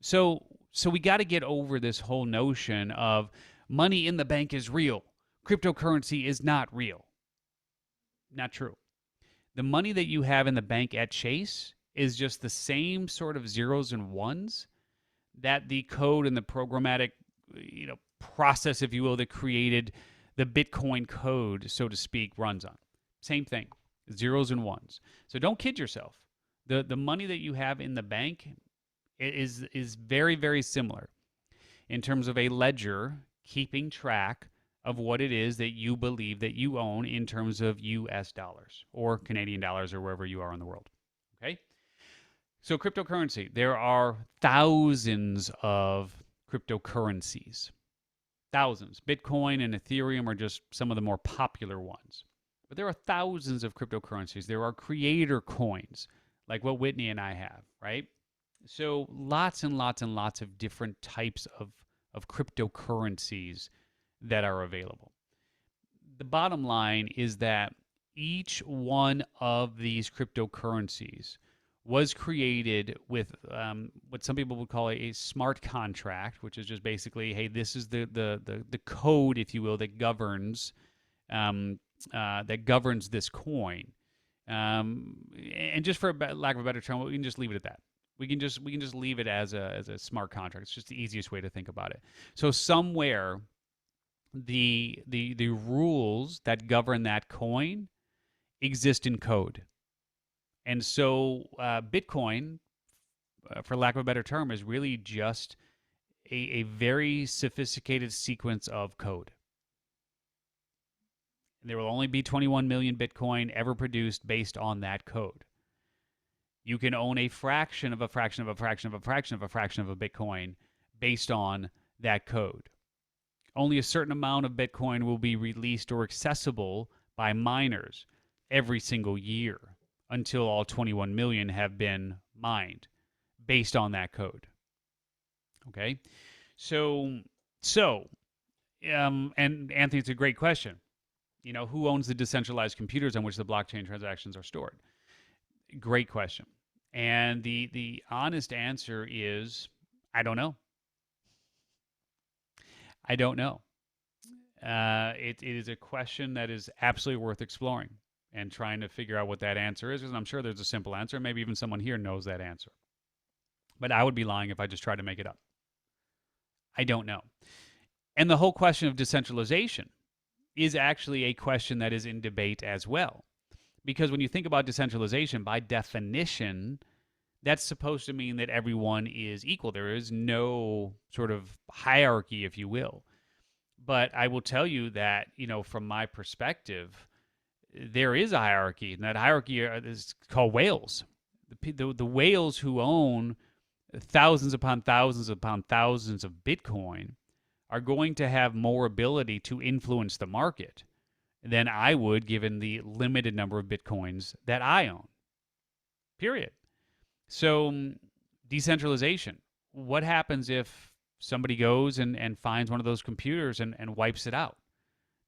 So we got to get over this whole notion of money in the bank is real. Cryptocurrency is not real. Not true. The money that you have in the bank at Chase is just the same sort of zeros and ones that the code and the programmatic, process, if you will, that created the Bitcoin code, so to speak, runs on. Same thing, zeros and ones. So don't kid yourself. The money that you have in the bank is very, very similar in terms of a ledger keeping track of what it is that you believe that you own in terms of US dollars or Canadian dollars or wherever you are in the world. Okay? So cryptocurrency, there are thousands of cryptocurrencies. Thousands. Bitcoin and Ethereum are just some of the more popular ones. But there are thousands of cryptocurrencies. There are creator coins, like what Whitney and I have, right? So lots and lots and lots of different types of cryptocurrencies that are available. The bottom line is that each one of these cryptocurrencies was created with what some people would call a smart contract, which is just basically, hey, this is the code, if you will, that governs this coin. And just for lack of a better term, we can just leave it at that. We can just leave it as a smart contract. It's just the easiest way to think about it. So somewhere the rules that govern that coin exist in code. And so Bitcoin, for lack of a better term, is really just a very sophisticated sequence of code. And there will only be 21 million Bitcoin ever produced based on that code. You can own a fraction of a fraction of a fraction of a fraction of a fraction of a Bitcoin based on that code. Only a certain amount of Bitcoin will be released or accessible by miners every single year until all 21 million have been mined based on that code. Okay? So, and Anthony, it's a great question. Who owns the decentralized computers on which the blockchain transactions are stored? Great question. And the honest answer is, I don't know. I don't know. It is a question that is absolutely worth exploring and trying to figure out what that answer is, because I'm sure there's a simple answer. Maybe even someone here knows that answer. But I would be lying if I just tried to make it up. I don't know. And the whole question of decentralization is actually a question that is in debate as well. Because when you think about decentralization, by definition, that's supposed to mean that everyone is equal. There is no sort of hierarchy, if you will. But I will tell you that, from my perspective, there is a hierarchy. And that hierarchy is called whales. The whales who own thousands upon thousands upon thousands of Bitcoin are going to have more ability to influence the market than I would, given the limited number of Bitcoins that I own. Period. So decentralization. What happens if somebody goes and finds one of those computers and wipes it out?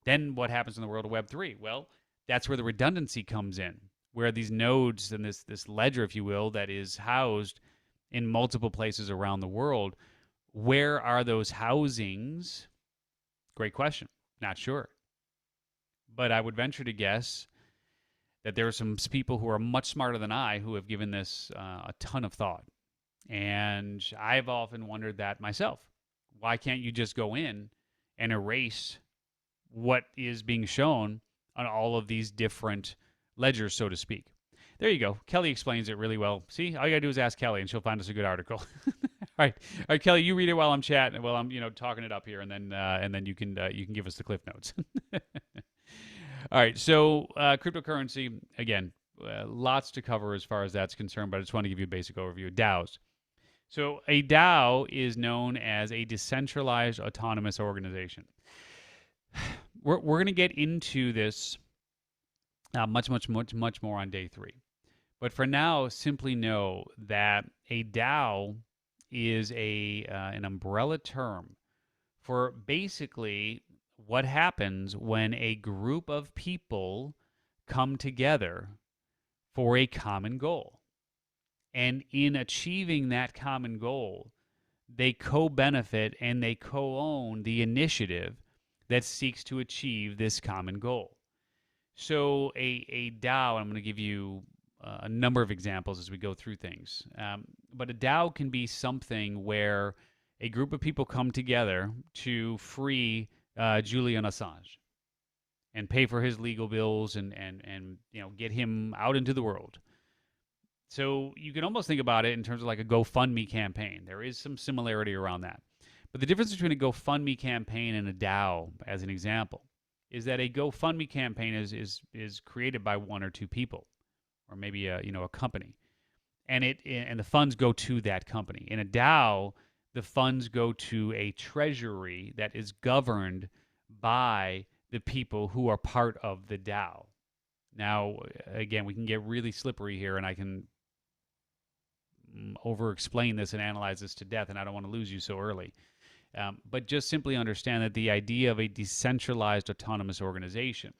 Then what happens in the world of Web3? Well, that's where the redundancy comes in, where these nodes and this ledger, if you will, that is housed in multiple places around the world, where are those housings? Great question. Not sure. But I would venture to guess that there are some people who are much smarter than I who have given this a ton of thought. And I've often wondered that myself. Why can't you just go in and erase what is being shown on all of these different ledgers, so to speak? There you go. Kelly explains it really well. See, all you gotta do is ask Kelly, and she'll find us a good article. All right, Kelly, you read it while I'm chatting, while I'm talking it up here, and then you can give us the cliff notes. All right, so cryptocurrency again, lots to cover as far as that's concerned, but I just want to give you a basic overview. DAOs. So a DAO is known as a decentralized autonomous organization. We're going to get into this much more on day 3. But for now, simply know that a DAO is an umbrella term for basically what happens when a group of people come together for a common goal. And in achieving that common goal, they co-benefit and they co-own the initiative that seeks to achieve this common goal. So a DAO, I'm going to give you a number of examples as we go through things. But a DAO can be something where a group of people come together to free Julian Assange and pay for his legal bills and get him out into the world. So you can almost think about it in terms of like a GoFundMe campaign. There is some similarity around that. But the difference between a GoFundMe campaign and a DAO, as an example, is that a GoFundMe campaign is created by one or two people, or maybe a company, and the funds go to that company. In a DAO, the funds go to a treasury that is governed by the people who are part of the DAO. Now, again, we can get really slippery here, and I can over-explain this and analyze this to death, and I don't want to lose you so early. But just simply understand that the idea of a decentralized autonomous organization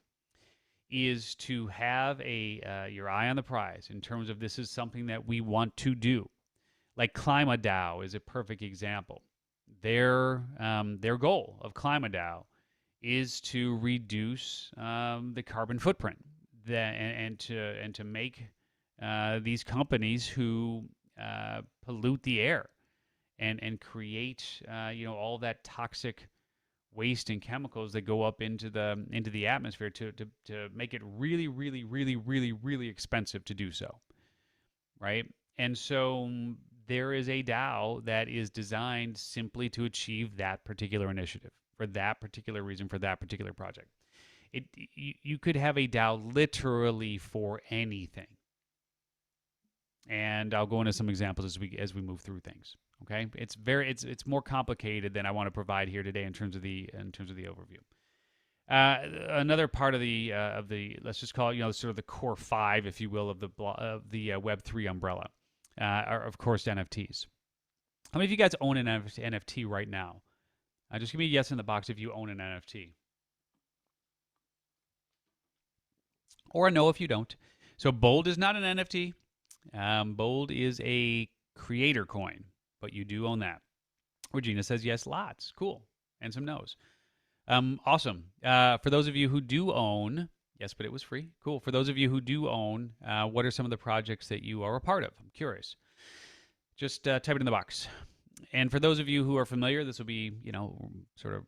is to have your eye on the prize in terms of this is something that we want to do. Like ClimaDAO is a perfect example. Their goal of ClimaDAO is to reduce the carbon footprint and to make these companies who pollute the air and create all that toxic waste and chemicals that go up into the atmosphere to make it really, really, really, really, really expensive to do so, right? And so there is a DAO that is designed simply to achieve that particular initiative for that particular reason, for that particular project. You could have a DAO literally for anything, and I'll go into some examples as we move through things. Okay, it's more complicated than I want to provide here today in terms of the overview. Another part of the let's just call it sort of the core 5, if you will, of the Web3 umbrella are of course NFTs. How many of you guys own an NFT right now? Just give me a yes in the box if you own an NFT, or a no if you don't. So Bold is not an NFT. Bold is a creator coin, but you do own that. Regina says yes, lots. Cool. And some no's. Awesome. For those of you who do own, yes, but it was free. Cool. For those of you who do own, what are some of the projects that you are a part of? I'm curious. Just type it in the box. And for those of you who are familiar, this will be, sort of,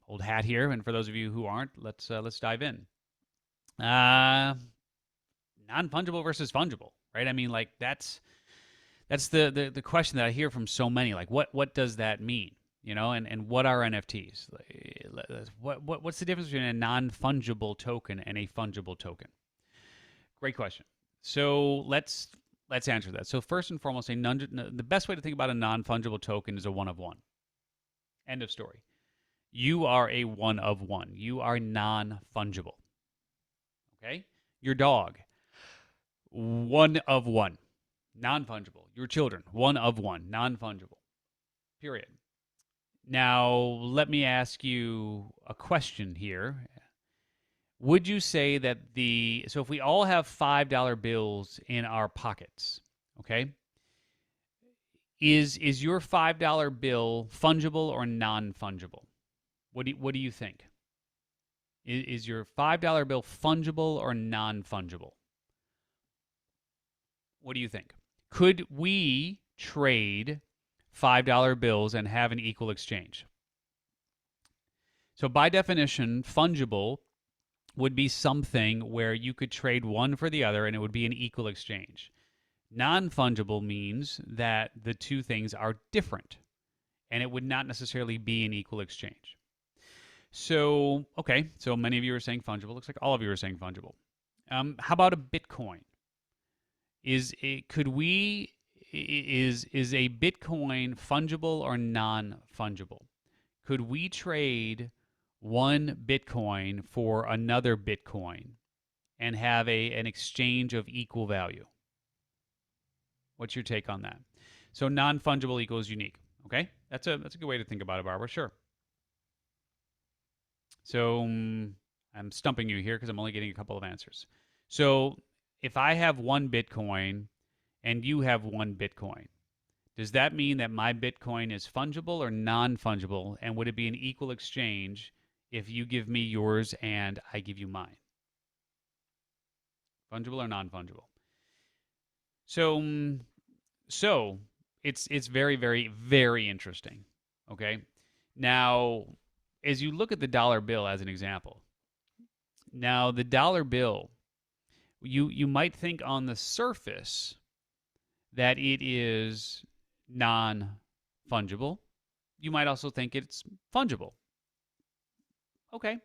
old hat here. And for those of you who aren't, let's dive in. Non-fungible versus fungible, right? I mean, like that's the question that I hear from so many. Like, what does that mean? And what are NFTs? What's the difference between a non-fungible token and a fungible token? Great question. So let's answer that. So first and foremost, the best way to think about a non-fungible token is a one of one. End of story. You are a one of one. You are non-fungible. Okay? Your dog, one of one, non-fungible. Your children, one of one, non-fungible. Period. Now, let me ask you a question here. Would you say that so if we all have $5 bills in our pockets, okay, is your $5 bill fungible or non-fungible? What do you think? Is your $5 bill fungible or non-fungible? What do you think? Could we trade $5 bills and have an equal exchange? So by definition, fungible would be something where you could trade one for the other and it would be an equal exchange. Non-fungible means that the two things are different and it would not necessarily be an equal exchange. So, okay, so many of you are saying fungible. Looks like all of you are saying fungible. How about a Bitcoin? Is a Bitcoin fungible or non-fungible? Could we trade one Bitcoin for another Bitcoin and have an exchange of equal value? What's your take on that? So non-fungible equals unique. Okay, that's a good way to think about it, Barbara. Sure. So I'm stumping you here because I'm only getting a couple of answers. So if I have one Bitcoin and you have one Bitcoin, does that mean that my Bitcoin is fungible or non-fungible? And would it be an equal exchange if you give me yours and I give you mine? Fungible or non-fungible? So it's very, very, very interesting. Okay. Now, as you look at the dollar bill as an example, now the dollar bill, you might think on the surface that it is non-fungible. You might also think it's fungible. Okay.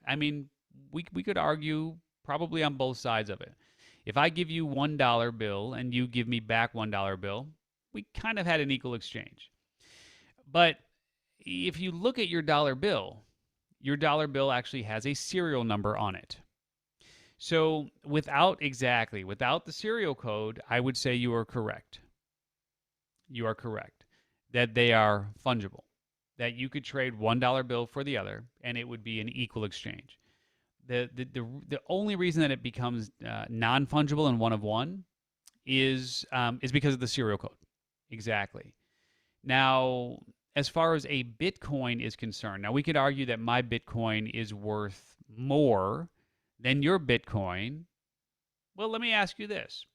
I mean, we could argue probably on both sides of it. If I give you $1 bill and you give me back $1 bill, we kind of had an equal exchange. But if you look at your dollar bill actually has a serial number on it. So without the serial code, I would say you are correct. You are correct that they are fungible, that you could trade $1 bill for the other and it would be an equal exchange. The only reason that it becomes non-fungible and one of one is because of the serial code. Exactly. Now, as far as a Bitcoin is concerned, now we could argue that my Bitcoin is worth more than your Bitcoin. Well, let me ask you this.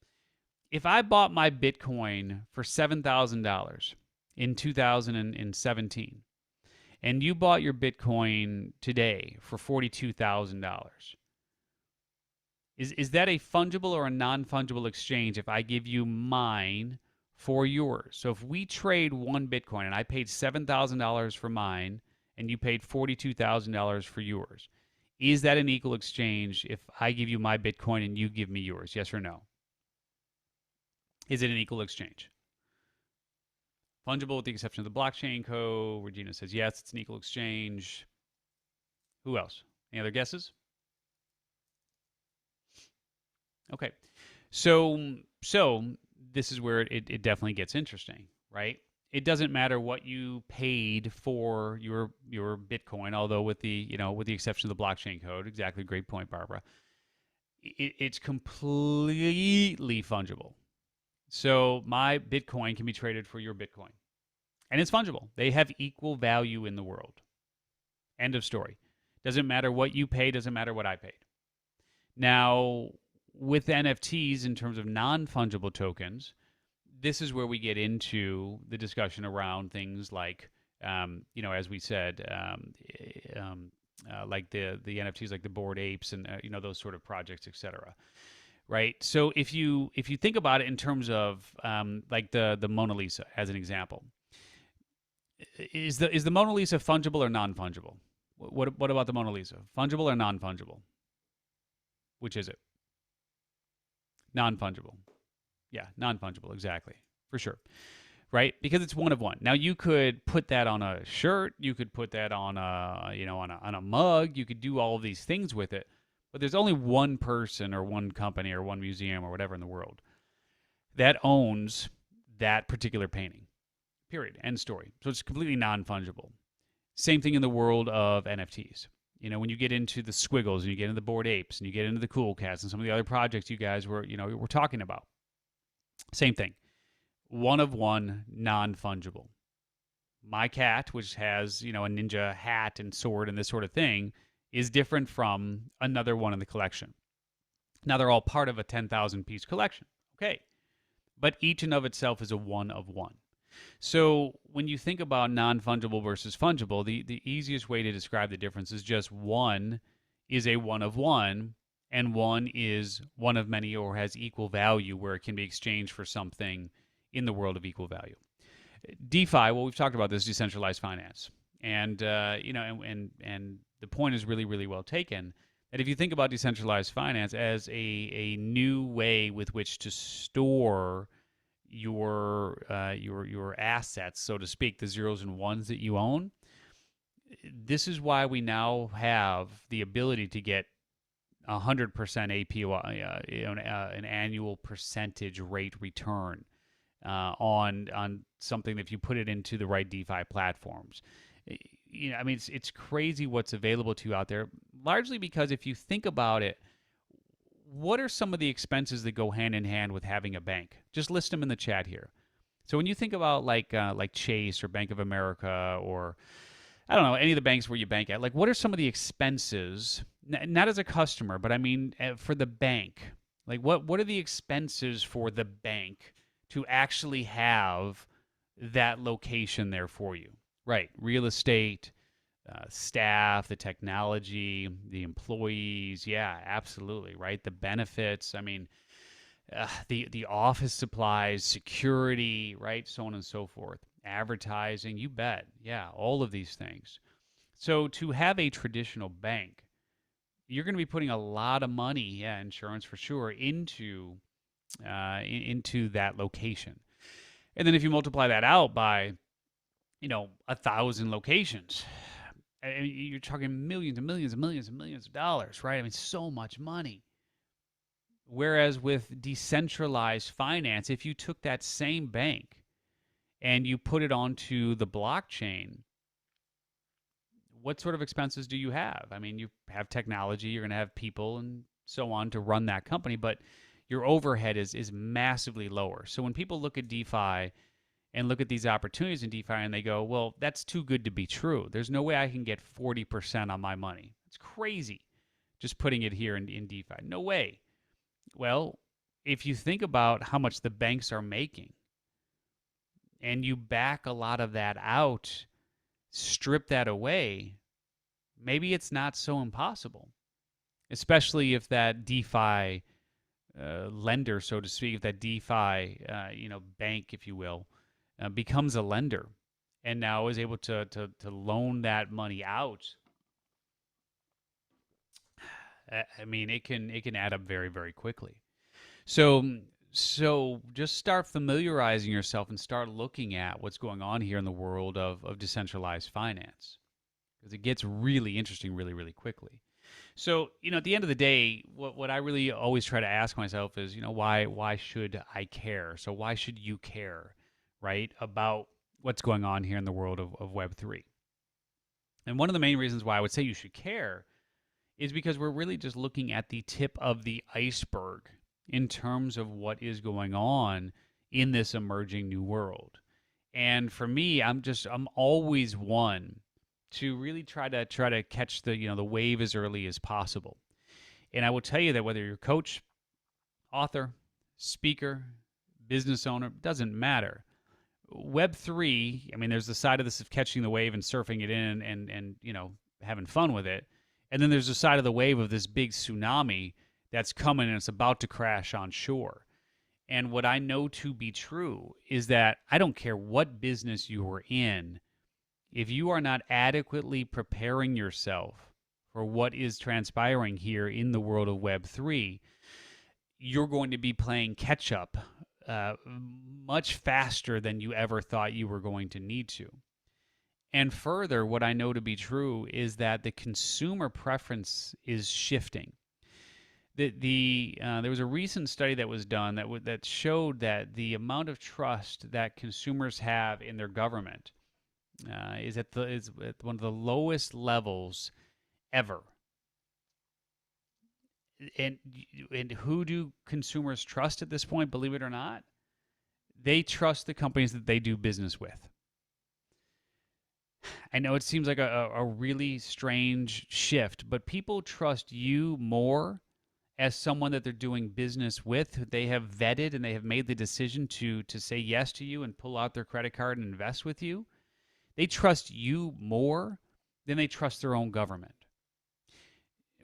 If I bought my Bitcoin for $7,000 in 2017, and you bought your Bitcoin today for $42,000, is that a fungible or a non-fungible exchange if I give you mine for yours? So if we trade one Bitcoin and I paid $7,000 for mine and you paid $42,000 for yours, is that an equal exchange if I give you my Bitcoin and you give me yours? Yes or no? Is it an equal exchange? Fungible with the exception of the blockchain code. Regina says yes, it's an equal exchange. Who else? Any other guesses? Okay. So this is where it definitely gets interesting, right? It doesn't matter what you paid for your Bitcoin, although with the exception of the blockchain code. Exactly, great point, Barbara. It's completely fungible. So my Bitcoin can be traded for your Bitcoin. And it's fungible. They have equal value in the world. End of story. Doesn't matter what you pay, doesn't matter what I paid. Now, with NFTs in terms of non-fungible tokens, this is where we get into the discussion around things like, as we said, like the NFTs, like the Bored Apes, and those sort of projects, etc. Right. So if you think about it in terms of like the Mona Lisa as an example, is the Mona Lisa fungible or non-fungible? What about the Mona Lisa? Fungible or non-fungible? Which is it? Non-fungible. Yeah, non-fungible, exactly. For sure. Right? Because it's one of one. Now you could put that on a shirt, you could put that on a mug, you could do all of these things with it. But there's only one person or one company or one museum or whatever in the world that owns that particular painting. Period. End story. So it's completely non-fungible. Same thing in the world of NFTs. When you get into the Squiggles and you get into the Bored Apes and you get into the Cool Cats and some of the other projects you guys were talking about. Same thing. One of one, non-fungible. My cat, which has, a ninja hat and sword and this sort of thing, is different from another one in the collection. Now they're all part of a 10,000 piece collection. Okay. But each and of itself is a one of one. So when you think about non-fungible versus fungible, the easiest way to describe the difference is just one is a one of one, and one is one of many or has equal value where it can be exchanged for something in the world of equal value. DeFi, well, we've talked about this, decentralized finance, and and the point is really, really well taken. That if you think about decentralized finance as a new way with which to store your assets, so to speak, the zeros and ones that you own, this is why we now have the ability to get 100% APY, an annual percentage rate return on something if you put it into the right DeFi platforms. I mean, it's crazy what's available to you out there. Largely because if you think about it, what are some of the expenses that go hand in hand with having a bank? Just list them in the chat here. So when you think about like Chase or Bank of America or I don't know any of the banks where you bank at, like what are some of the expenses? Not as a customer, but I mean for the bank. Like what are the expenses for the bank to actually have that location there for you? Right, real estate, staff, the technology, the employees. Yeah, absolutely. Right, the benefits. I mean, the office supplies, security, right, so on and so forth. Advertising, you bet. Yeah, all of these things. So to have a traditional bank, you're going to be putting a lot of money, yeah, insurance for sure, into that location. And then if you multiply that out by 1,000 locations, I mean, you're talking millions and millions and millions and millions of dollars, right? I mean, so much money. Whereas with decentralized finance, if you took that same bank and you put it onto the blockchain, what sort of expenses do you have? I mean, you have technology, you're going to have people and so on to run that company, but your overhead is massively lower. So when people look at DeFi and look at these opportunities in DeFi and they go, well, that's too good to be true. There's no way I can get 40% on my money. It's crazy just putting it here in DeFi. No way. Well, if you think about how much the banks are making and you back a lot of that out, strip that away, maybe it's not so impossible, especially if that DeFi lender, so to speak, if that DeFi, bank, if you will, becomes a lender and now is able to loan that money out. I mean, it can add up very, very quickly. So just start familiarizing yourself and start looking at what's going on here in the world of decentralized finance, because it gets really interesting really, really quickly. So, at the end of the day, what I really always try to ask myself is, why should I care? So why should you care, right, about what's going on here in the world of Web3? And one of the main reasons why I would say you should care is because we're really just looking at the tip of the iceberg in terms of what is going on in this emerging new world. And for me, I'm always one to really try to catch the wave as early as possible. And I will tell you that whether you're a coach, author, speaker, business owner, doesn't matter. Web3, I mean, there's the side of this of catching the wave and surfing it in and having fun with it. And then there's the side of the wave of this big tsunami that's coming and it's about to crash on shore. And what I know to be true is that I don't care what business you are in, if you are not adequately preparing yourself for what is transpiring here in the world of Web3, you're going to be playing catch up much faster than you ever thought you were going to need to. And further, what I know to be true is that the consumer preference is shifting. There was a recent study that was done that showed that the amount of trust that consumers have in their government is at one of the lowest levels ever. And who do consumers trust at this point? Believe it or not, they trust the companies that they do business with. I know it seems like a really strange shift, but people trust you more as someone that they're doing business with, who they have vetted and they have made the decision to say yes to you and pull out their credit card and invest with you. They trust you more than they trust their own government.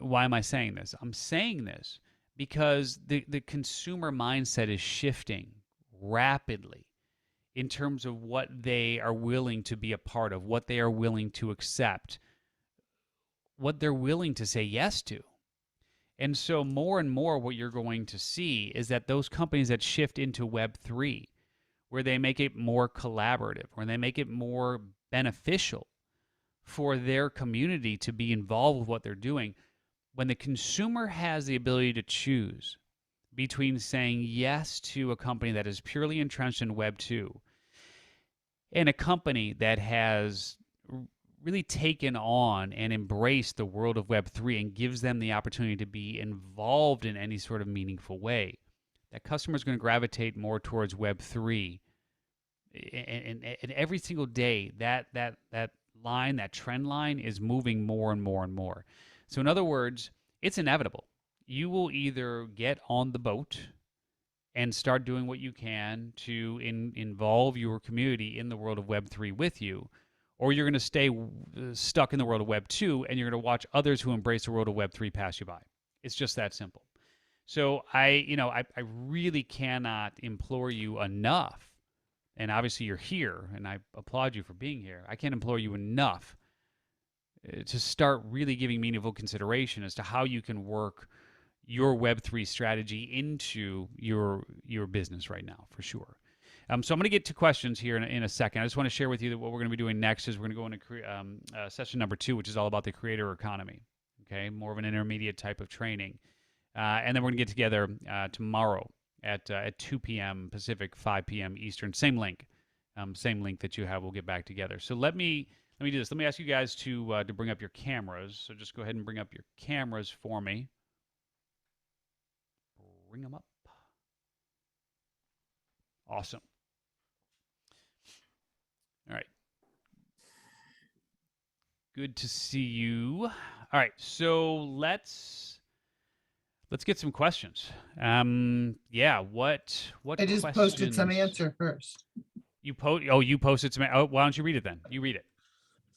why am I saying this? I'm saying this because the consumer mindset is shifting rapidly in terms of what they are willing to be a part of, what they are willing to accept, what they're willing to say yes to. And so more and more what you're going to see is that those companies that shift into Web3, where they make it more collaborative, where they make it more beneficial for their community to be involved with what they're doing, when the consumer has the ability to choose between saying yes to a company that is purely entrenched in Web 2 and a company that has really taken on and embraced the world of Web 3 and gives them the opportunity to be involved in any sort of meaningful way, that customer is going to gravitate more towards Web 3. And every single day, that line, that trend line is moving more and more and more. So in other words, it's inevitable. You will either get on the boat and start doing what you can to involve your community in the world of Web3 with you, or you're going to stay stuck in the world of Web 2 and you're going to watch others who embrace the world of Web 3 pass you by. It's just that simple. So I really cannot implore you enough, and obviously you're here, and I applaud you for being here. I can't implore you enough to start really giving meaningful consideration as to how you can work your Web3 strategy into your business right now, for sure. So I'm going to get to questions here in a second. I just want to share with you that what we're going to be doing next is we're going to go into session number 2, which is all about the creator economy. Okay, more of an intermediate type of training. And then we're going to get together tomorrow at 2 p.m. Pacific, 5 p.m. Eastern. Same link that you have. We'll get back together. So let me do this. Let me ask you guys to bring up your cameras. So just go ahead and bring up your cameras for me. Bring them up. Awesome. All right. Good to see you. All right. So let's get some questions. Yeah. What? I just posted some answer first. You posted some. Oh, why don't you read it then? You read it.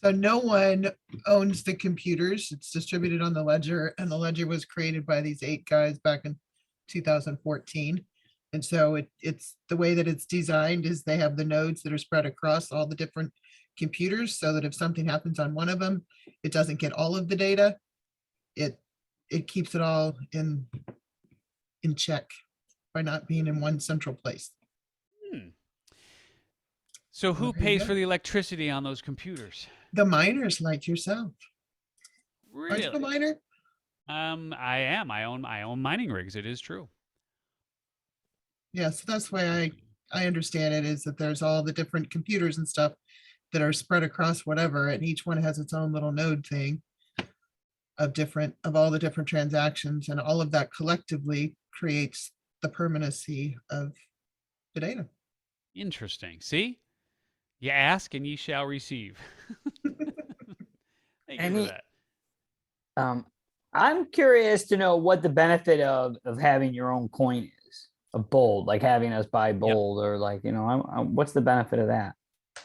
So no one owns the computers. It's distributed on the ledger, and the ledger was created by these 8 guys back in 2014. And so it's the way that it's designed is they have the nodes that are spread across all the different computers, so that if something happens on one of them, it doesn't get all of the data. It keeps it all in check by not being in one central place. So who pays for the electricity on those computers? The miners like yourself. Really? Aren't you a miner? I am. I own mining rigs. It is true. Yeah, so that's why I understand it, is that there's all the different computers and stuff that are spread across whatever, and each one has its own little node thing of all the different transactions, and all of that collectively creates the permanency of the data. Interesting. See? You ask and ye shall receive. Thank you for that. I'm curious to know what the benefit of having your own coin is, of Bold, like having us buy Bold, or like, what's the benefit of that?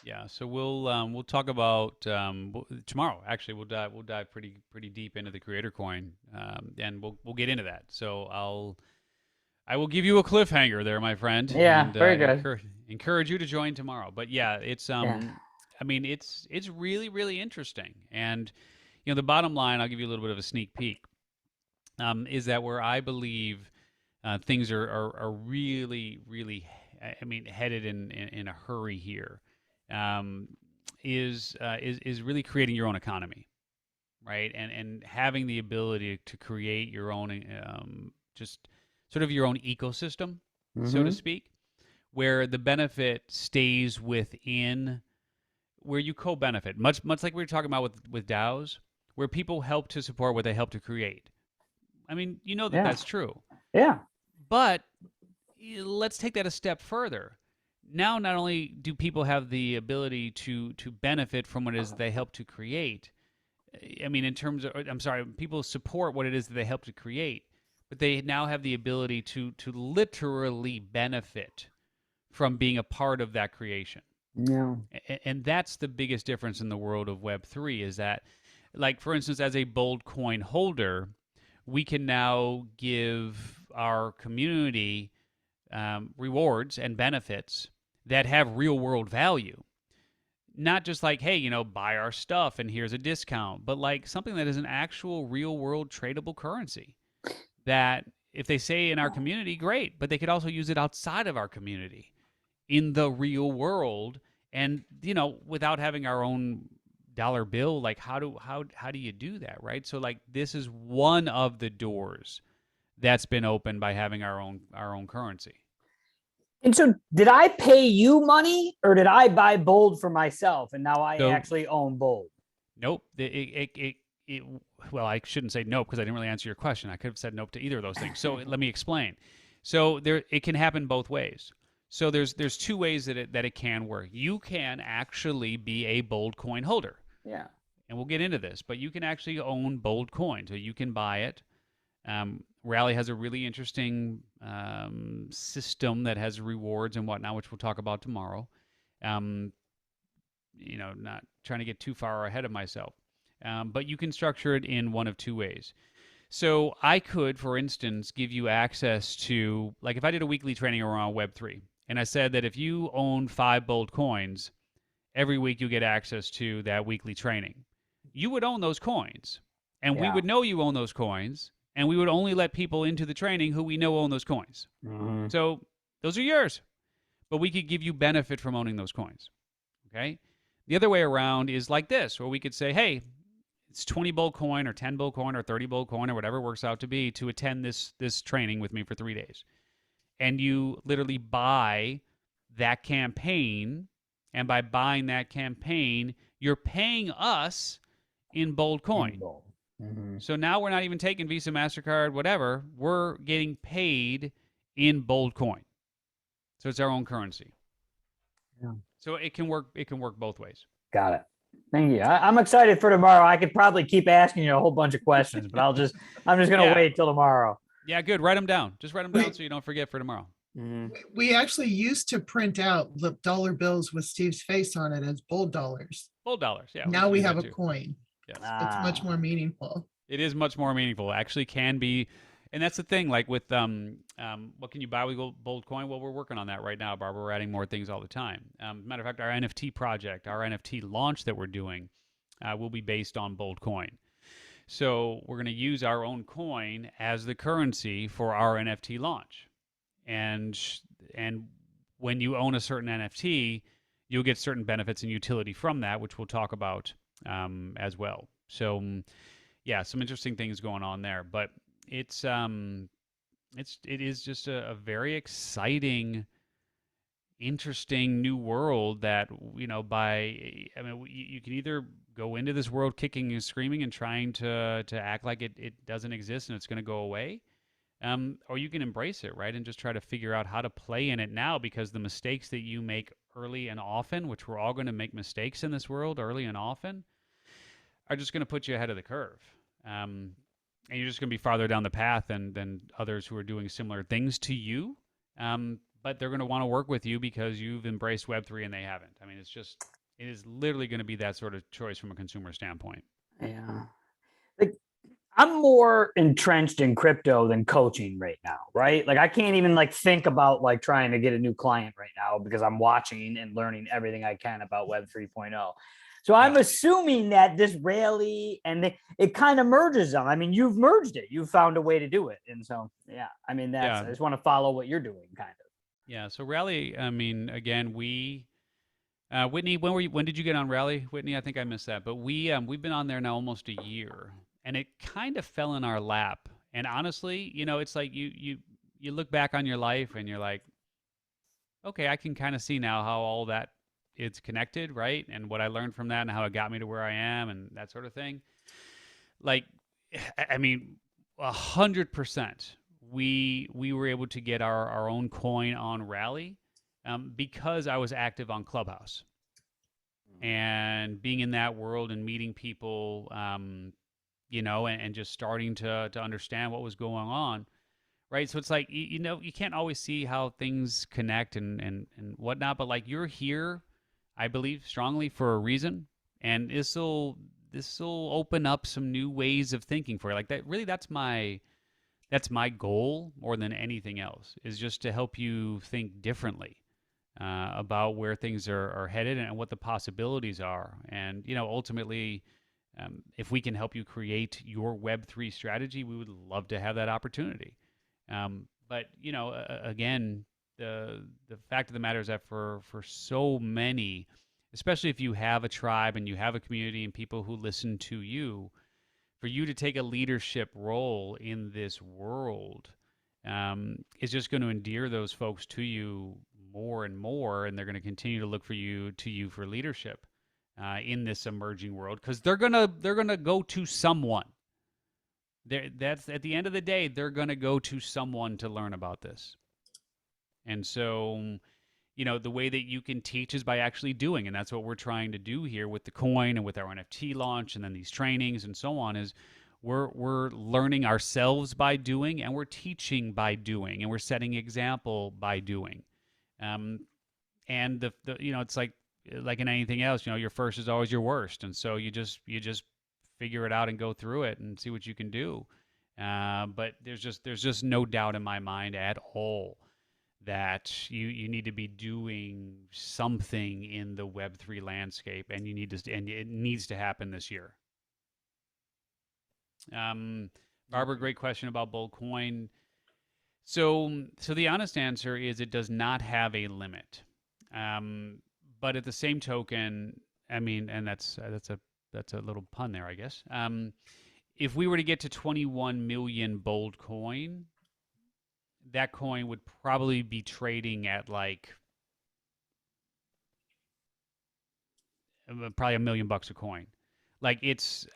Yeah, so we'll talk about tomorrow. Actually, we'll dive pretty deep into the creator coin, and we'll get into that. So I will give you a cliffhanger there, my friend. Yeah, and, very good. Encourage you to join tomorrow. But yeah, it's I mean, it's really, really interesting. And the bottom line, I'll give you a little bit of a sneak peek, is that where I believe things are really, really, I mean, headed in a hurry here, is really creating your own economy, right? And having the ability to create your own just sort of your own ecosystem, so to speak, where the benefit stays within, where you co-benefit, much like we were talking about with DAOs, where people help to support what they help to create. I mean, that's true. Yeah. But let's take that a step further. Now, not only do people have the ability to benefit from what it is they help to create, I mean, people support what it is that they help to create, but they now have the ability to literally benefit from being a part of that creation. Yeah. And that's the biggest difference in the world of Web3, is that, like, for instance, as a Bold coin holder, we can now give our community rewards and benefits that have real world value. Not just like, hey, buy our stuff and here's a discount, but like something that is an actual real world tradable currency that if they say in our community, great, but they could also use it outside of our community in the real world. And, without having our own dollar bill, like how do you do that, right? So like this is one of the doors that's been opened by having our own currency. And so did I pay you money or did I buy Bold for myself and now I So- actually own Bold? Nope. Well, I shouldn't say nope because I didn't really answer your question. I could have said nope to either of those things. So let me explain. So it can happen both ways. So there's two ways that it can work. You can actually be a Bold coin holder. Yeah. And we'll get into this, but you can actually own Bold coin. So you can buy it. Rally has a really interesting system that has rewards and whatnot, which we'll talk about tomorrow. Not trying to get too far ahead of myself. But you can structure it in one of two ways. So I could, for instance, give you access to, like if I did a weekly training around Web3, and I said that if you own 5 Bold coins, every week you get access to that weekly training. You would own those coins, and we Yeah. would know you own those coins, and we would only let people into the training who we know own those coins. Mhm. So those are yours, but we could give you benefit from owning those coins. Okay. The other way around is like this, where we could say, hey, it's 20 Bold coin or 10 Bold coin or 30 Bold coin or whatever it works out to be to attend this training with me for 3 days. And you literally buy that campaign. And by buying that campaign, you're paying us in Bold coin. Bold. Mhm. So now we're not even taking Visa, MasterCard, whatever. We're getting paid in Bold coin. So it's our own currency. Yeah. So it can work both ways. Got it. Thank you. I'm excited for tomorrow. I could probably keep asking you a whole bunch of questions, but I'm just going to Yeah. wait till tomorrow. Yeah, good. Write them down. Just write them down so you don't forget for tomorrow. Mhm. We actually used to print out the dollar bills with Steve's face on it as Bold dollars. Bold dollars. Yeah. Now we do have that a too. coin. Yes. It's much more meaningful. It is much more meaningful. It actually can be, and that's the thing. Like with what can you buy with Bold coin? Well, we're working on that right now, Barbara. We're adding more things all the time. Matter of fact, our NFT project, our NFT launch that we're doing, will be based on Bold coin. So we're going to use our own coin as the currency for our NFT launch, and when you own a certain NFT, you'll get certain benefits and utility from that, which we'll talk about as well. So, yeah, some interesting things going on there, but it is just a very exciting, interesting new world that you can either go into this world kicking and screaming and trying to act like it doesn't exist and it's going to go away. Or you can embrace it, right, and just try to figure out how to play in it now, because the mistakes that you make early and often, which we're all going to make mistakes in this world early and often, are just going to put you ahead of the curve. And you're just going to be farther down the path than others who are doing similar things to you. But they're going to want to work with you because you've embraced Web3 and they haven't. I mean, it is literally going to be that sort of choice from a consumer standpoint. Yeah. Like I'm more entrenched in crypto than coaching right now, right? Like I can't even think about trying to get a new client right now because I'm watching and learning everything I can about Web 3.0. So I'm assuming that this rally and it kind of merges them. I mean, you've merged it. You've found a way to do it. And so, yeah, I mean, I just want to follow what you're doing kind of. Yeah. So Rally, I mean, again, Whitney, when did you get on Rally? Whitney, I think I missed that, but we've been on there now almost a year, and it kind of fell in our lap. And honestly, it's like you look back on your life and you're like, okay, I can kind of see now how all that it's connected, right? And what I learned from that and how it got me to where I am and that sort of thing. Like, I mean, 100%. We were able to get our own coin on Rally because I was active on Clubhouse. And being in that world and meeting people, and just starting to understand what was going on, right? So it's like, you can't always see how things connect and whatnot, but like you're here, I believe strongly for a reason. And this will this will open up some new ways of thinking for you. Like that, really, that's my goal more than anything else, is just to help you think differently about where things are headed and what the possibilities are. And, you know, ultimately, if we can help you create your Web3 strategy, we would love to have that opportunity. But, you know, again, the fact of the matter is that for so many, especially if you have a tribe and you have a community and people who listen to you, for you to take a leadership role in this world is just going to endear those folks to you more and more, and they're going to continue to look for you for leadership in this emerging world, because they're gonna go to someone. That's at the end of the day, they're gonna go to someone to learn about this. And so, you know, the way that you can teach is by actually doing, and that's what we're trying to do here with the coin and with our NFT launch and then these trainings and so on. Is we're learning ourselves by doing, and we're teaching by doing, and we're setting example by doing. And the you know, it's like in anything else, you know, your first is always your worst, and so you just figure it out and go through it and see what you can do. But there's just no doubt in my mind at all that you need to be doing something in the Web3 landscape, and it needs to happen this year. Barbara, great question about Bold Coin. So the honest answer is it does not have a limit. But at the same token, I mean, and that's a little pun there, I guess. If we were to get to 21 million Bold Coin, that coin would probably be trading at like probably $1 million a coin. Like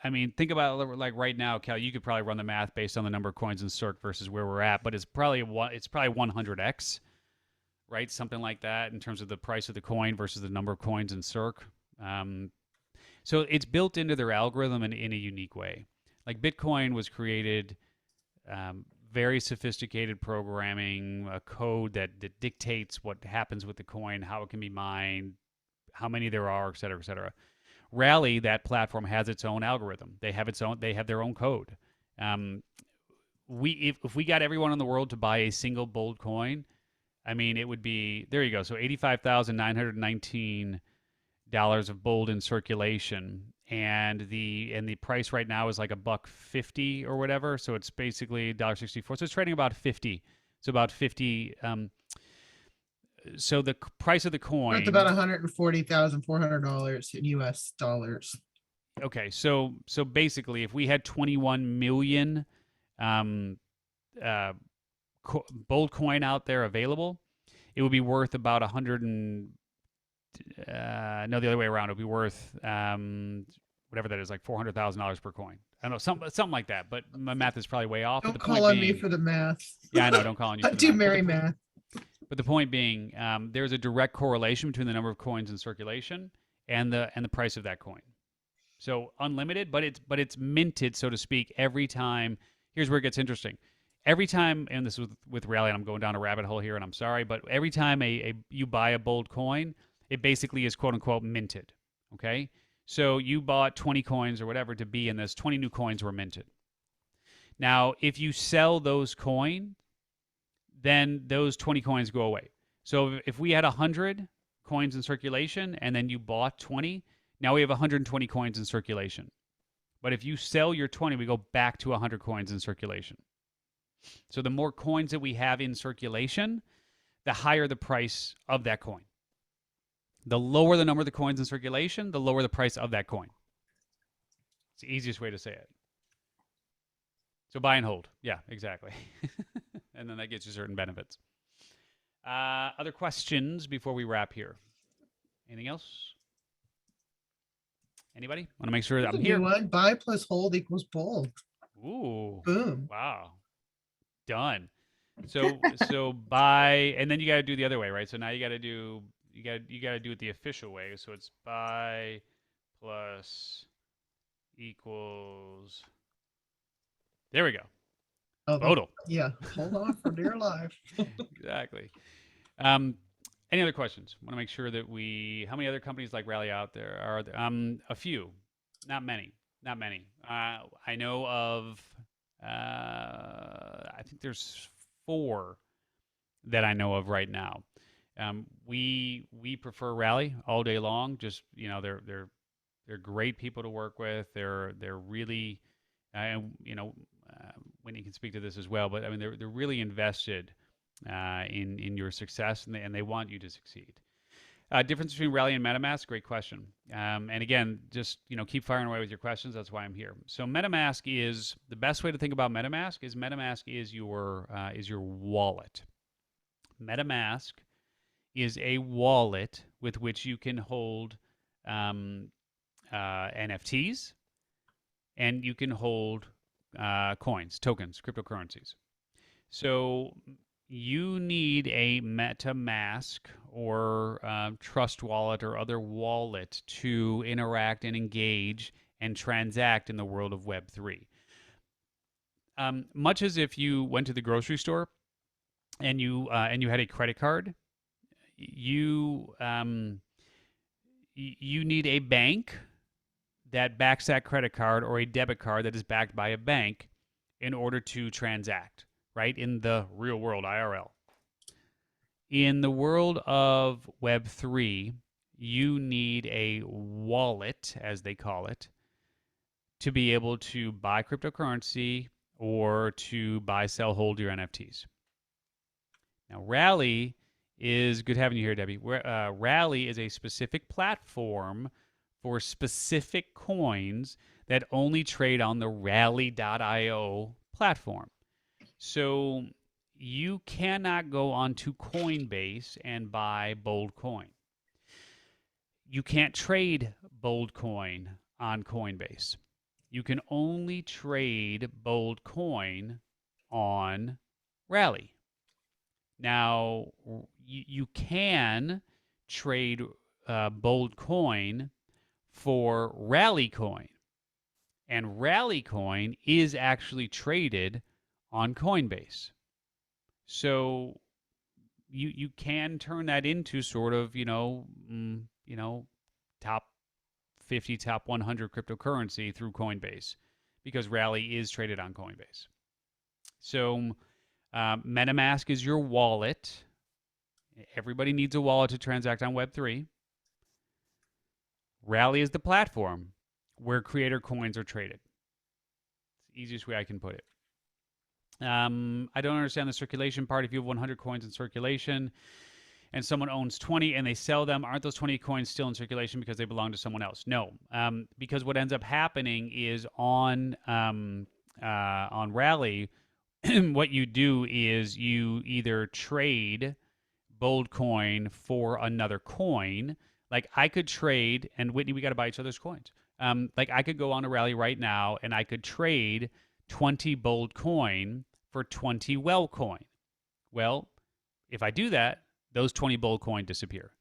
I mean, think about it, like right now, Cal, you could probably run the math based on the number of coins in Cirque versus where we're at, but it's probably 100x, right? Something like that in terms of the price of the coin versus the number of coins in Cirque. So it's built into their algorithm in a unique way. Like Bitcoin was created, very sophisticated programming, a code that dictates what happens with the coin, how it can be mined, how many there are, et cetera, et cetera. Rally, that platform, has its own algorithm. They have their own code. If we got everyone in the world to buy a single Bold coin, I mean, it would be, there you go. So $85,919 of Bold in circulation, and the price right now is like $1.50 or whatever. So it's basically $1.64. So it's trading about 50. So about 50. So the price of the coin, That's about $140,400 in US dollars. Okay, so basically, if we had 21 million Bold coin out there available, it would be worth about 100 and no, the other way around. It would be worth whatever that is, like $400,000 per coin. I don't know, something like that. But my math is probably way off. Don't call on me for the math. Yeah, I know. Don't call on you. I For the do math. merry math. But the point being, there's a direct correlation between the number of coins in circulation and the price of that coin. So unlimited, but it's minted, so to speak, every time. Here's where it gets interesting. Every time, and this is with Rally, and I'm going down a rabbit hole here, and I'm sorry, but every time you buy a Bold coin, it basically is quote unquote minted. Okay, so you bought 20 coins or whatever to be in this. 20 new coins were minted. Now, if you sell those coins, then those 20 coins go away. So if we had 100 coins in circulation and then you bought 20, now we have 120 coins in circulation. But if you sell your 20, we go back to 100 coins in circulation. So the more coins that we have in circulation, the higher the price of that coin. The lower the number of the coins in circulation, the lower the price of that coin. It's the easiest way to say it. So buy and hold. Yeah, exactly. And then that gets you certain benefits. Other questions before we wrap here? Anything else? Anybody? Want to make sure that I'm here? One, buy plus hold equals Bold. Ooh. Boom. Wow. Done. So buy, and then you got to do the other way, right? So now you got to do it the official way. So it's buy plus equals. There we go. Oh, Total. Yeah. Hold on for dear life. Exactly. Any other questions? Want to make sure that how many other companies like Rally out there are there? A few, not many. Not many. I know of. I think there's 4 that I know of right now. We prefer Rally all day long. Just they're great people to work with. They're really, you know, Whitney can speak to this as well. But I mean, they're really invested in your success, and they want you to succeed. Difference between Rally and MetaMask? Great question. And again, just keep firing away with your questions. That's why I'm here. So MetaMask is the best way to think about MetaMask is your wallet. MetaMask is a wallet with which you can hold NFTs and you can hold coins, tokens, cryptocurrencies. So you need a MetaMask or Trust Wallet or other wallet to interact and engage and transact in the world of Web3. Much as if you went to the grocery store and you had a credit card, you you need a bank that backs that credit card or a debit card that is backed by a bank in order to transact, right? In the real world, IRL. In the world of Web3, you need a wallet, as they call it, to be able to buy cryptocurrency or to buy, sell, hold your NFTs. Now, Rally is good having you here, Debbie. Rally is a specific platform for specific coins that only trade on the Rally.io platform. So you cannot go onto Coinbase and buy Bold Coin. You can't trade Bold Coin on Coinbase. You can only trade Bold Coin on Rally. Now, you can trade Bold Coin for Rally Coin. And Rally Coin is actually traded on Coinbase. So you can turn that into sort of, top 50, top 100 cryptocurrency through Coinbase because Rally is traded on Coinbase. So MetaMask is your wallet. Everybody needs a wallet to transact on Web3. Rally is the platform where creator coins are traded. It's the easiest way I can put it. I don't understand the circulation part. If you have 100 coins in circulation and someone owns 20 and they sell them, aren't those 20 coins still in circulation because they belong to someone else? No, because what ends up happening is on Rally, what you do is you either trade Bold Coin for another coin. Like I could trade, and Whitney, we got to buy each other's coins. Like I could go on a Rally right now and I could trade 20 Bold Coin for 20 Well Coin. Well, if I do that, those 20 Bold Coin disappear.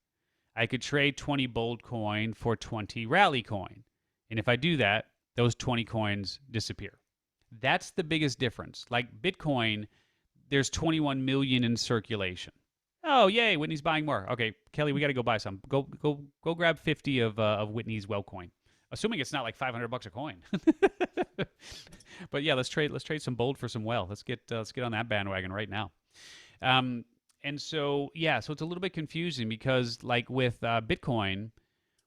I could trade 20 Bold Coin for 20 Rally Coin. And if I do that, those 20 coins disappear. That's the biggest difference. Like Bitcoin, there's 21 million in circulation. Oh, yay, Whitney's buying more. Okay, Kelly, we got to go buy some. Go grab 50 of Whitney's Well Coin. Assuming it's not like $500 a coin. But yeah, let's trade some Bold for some Well. Let's get on that bandwagon right now. And so so it's a little bit confusing because like with Bitcoin,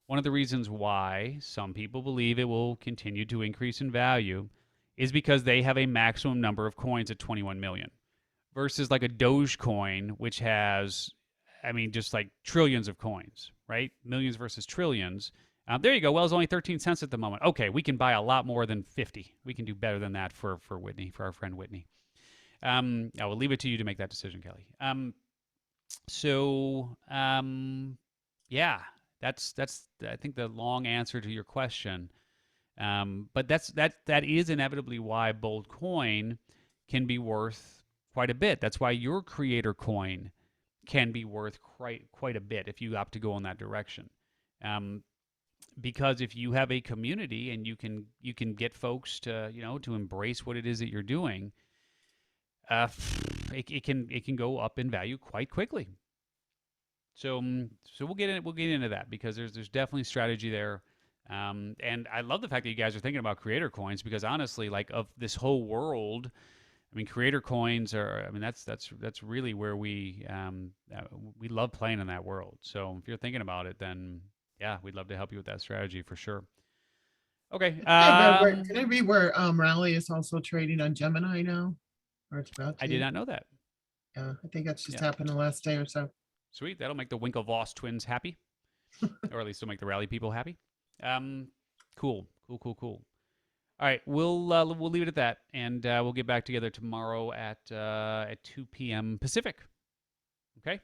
one of the reasons why some people believe it will continue to increase in value is because they have a maximum number of coins at 21 million versus like a Dogecoin, which has, I mean, just like trillions of coins, right? Millions versus trillions. There you go. Well, it's only 13 cents at the moment. Okay, we can buy a lot more than 50. We can do better than that for Whitney, for our friend Whitney. I will leave it to you to make that decision, Kelly. Yeah, that's I think the long answer to your question. But that is inevitably why Bold Coin can be worth quite a bit. That's why your creator coin can be worth quite a bit if you opt to go in that direction. Because if you have a community and you can get folks to to embrace what it is that you're doing, it can go up in value quite quickly. So we'll get into that because there's definitely strategy there. And I love the fact that you guys are thinking about creator coins because honestly, like of this whole world, I mean, creator coins are. I mean, that's really where we love playing in that world. So if you're thinking about it, then yeah, we'd love to help you with that strategy for sure. Okay. Can I read where Rally is also trading on Gemini now? Or it's about to? I did not know that. Yeah, I think that's just Yeah. happened the last day or so. Sweet. That'll make the Winklevoss twins happy, or at least it'll make the Rally people happy. Cool. All right, we'll leave it at that, and we'll get back together tomorrow at 2 p.m. Pacific. Okay.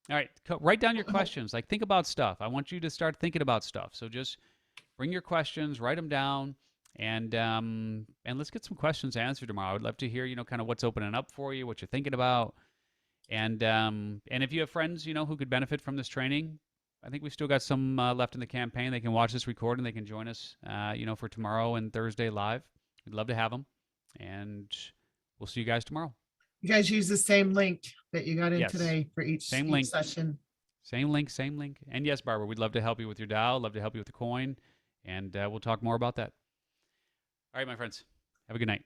All right. Write down your questions. Like, think about stuff. I want you to start thinking about stuff. So just bring your questions, write them down, and let's get some questions answered tomorrow. I would love to hear, kind of what's opening up for you, what you're thinking about, and if you have friends, who could benefit from this training, I think we've still got some left in the campaign. They can watch this recording. They can join us, for tomorrow and Thursday live. We'd love to have them, and we'll see you guys tomorrow. You guys use the same link that you got in Yes. today for each link. session. Same link. And yes, Barbara, we'd love to help you with your DAO. Love to help you with the coin, and we'll talk more about that. All right, my friends. Have a good night.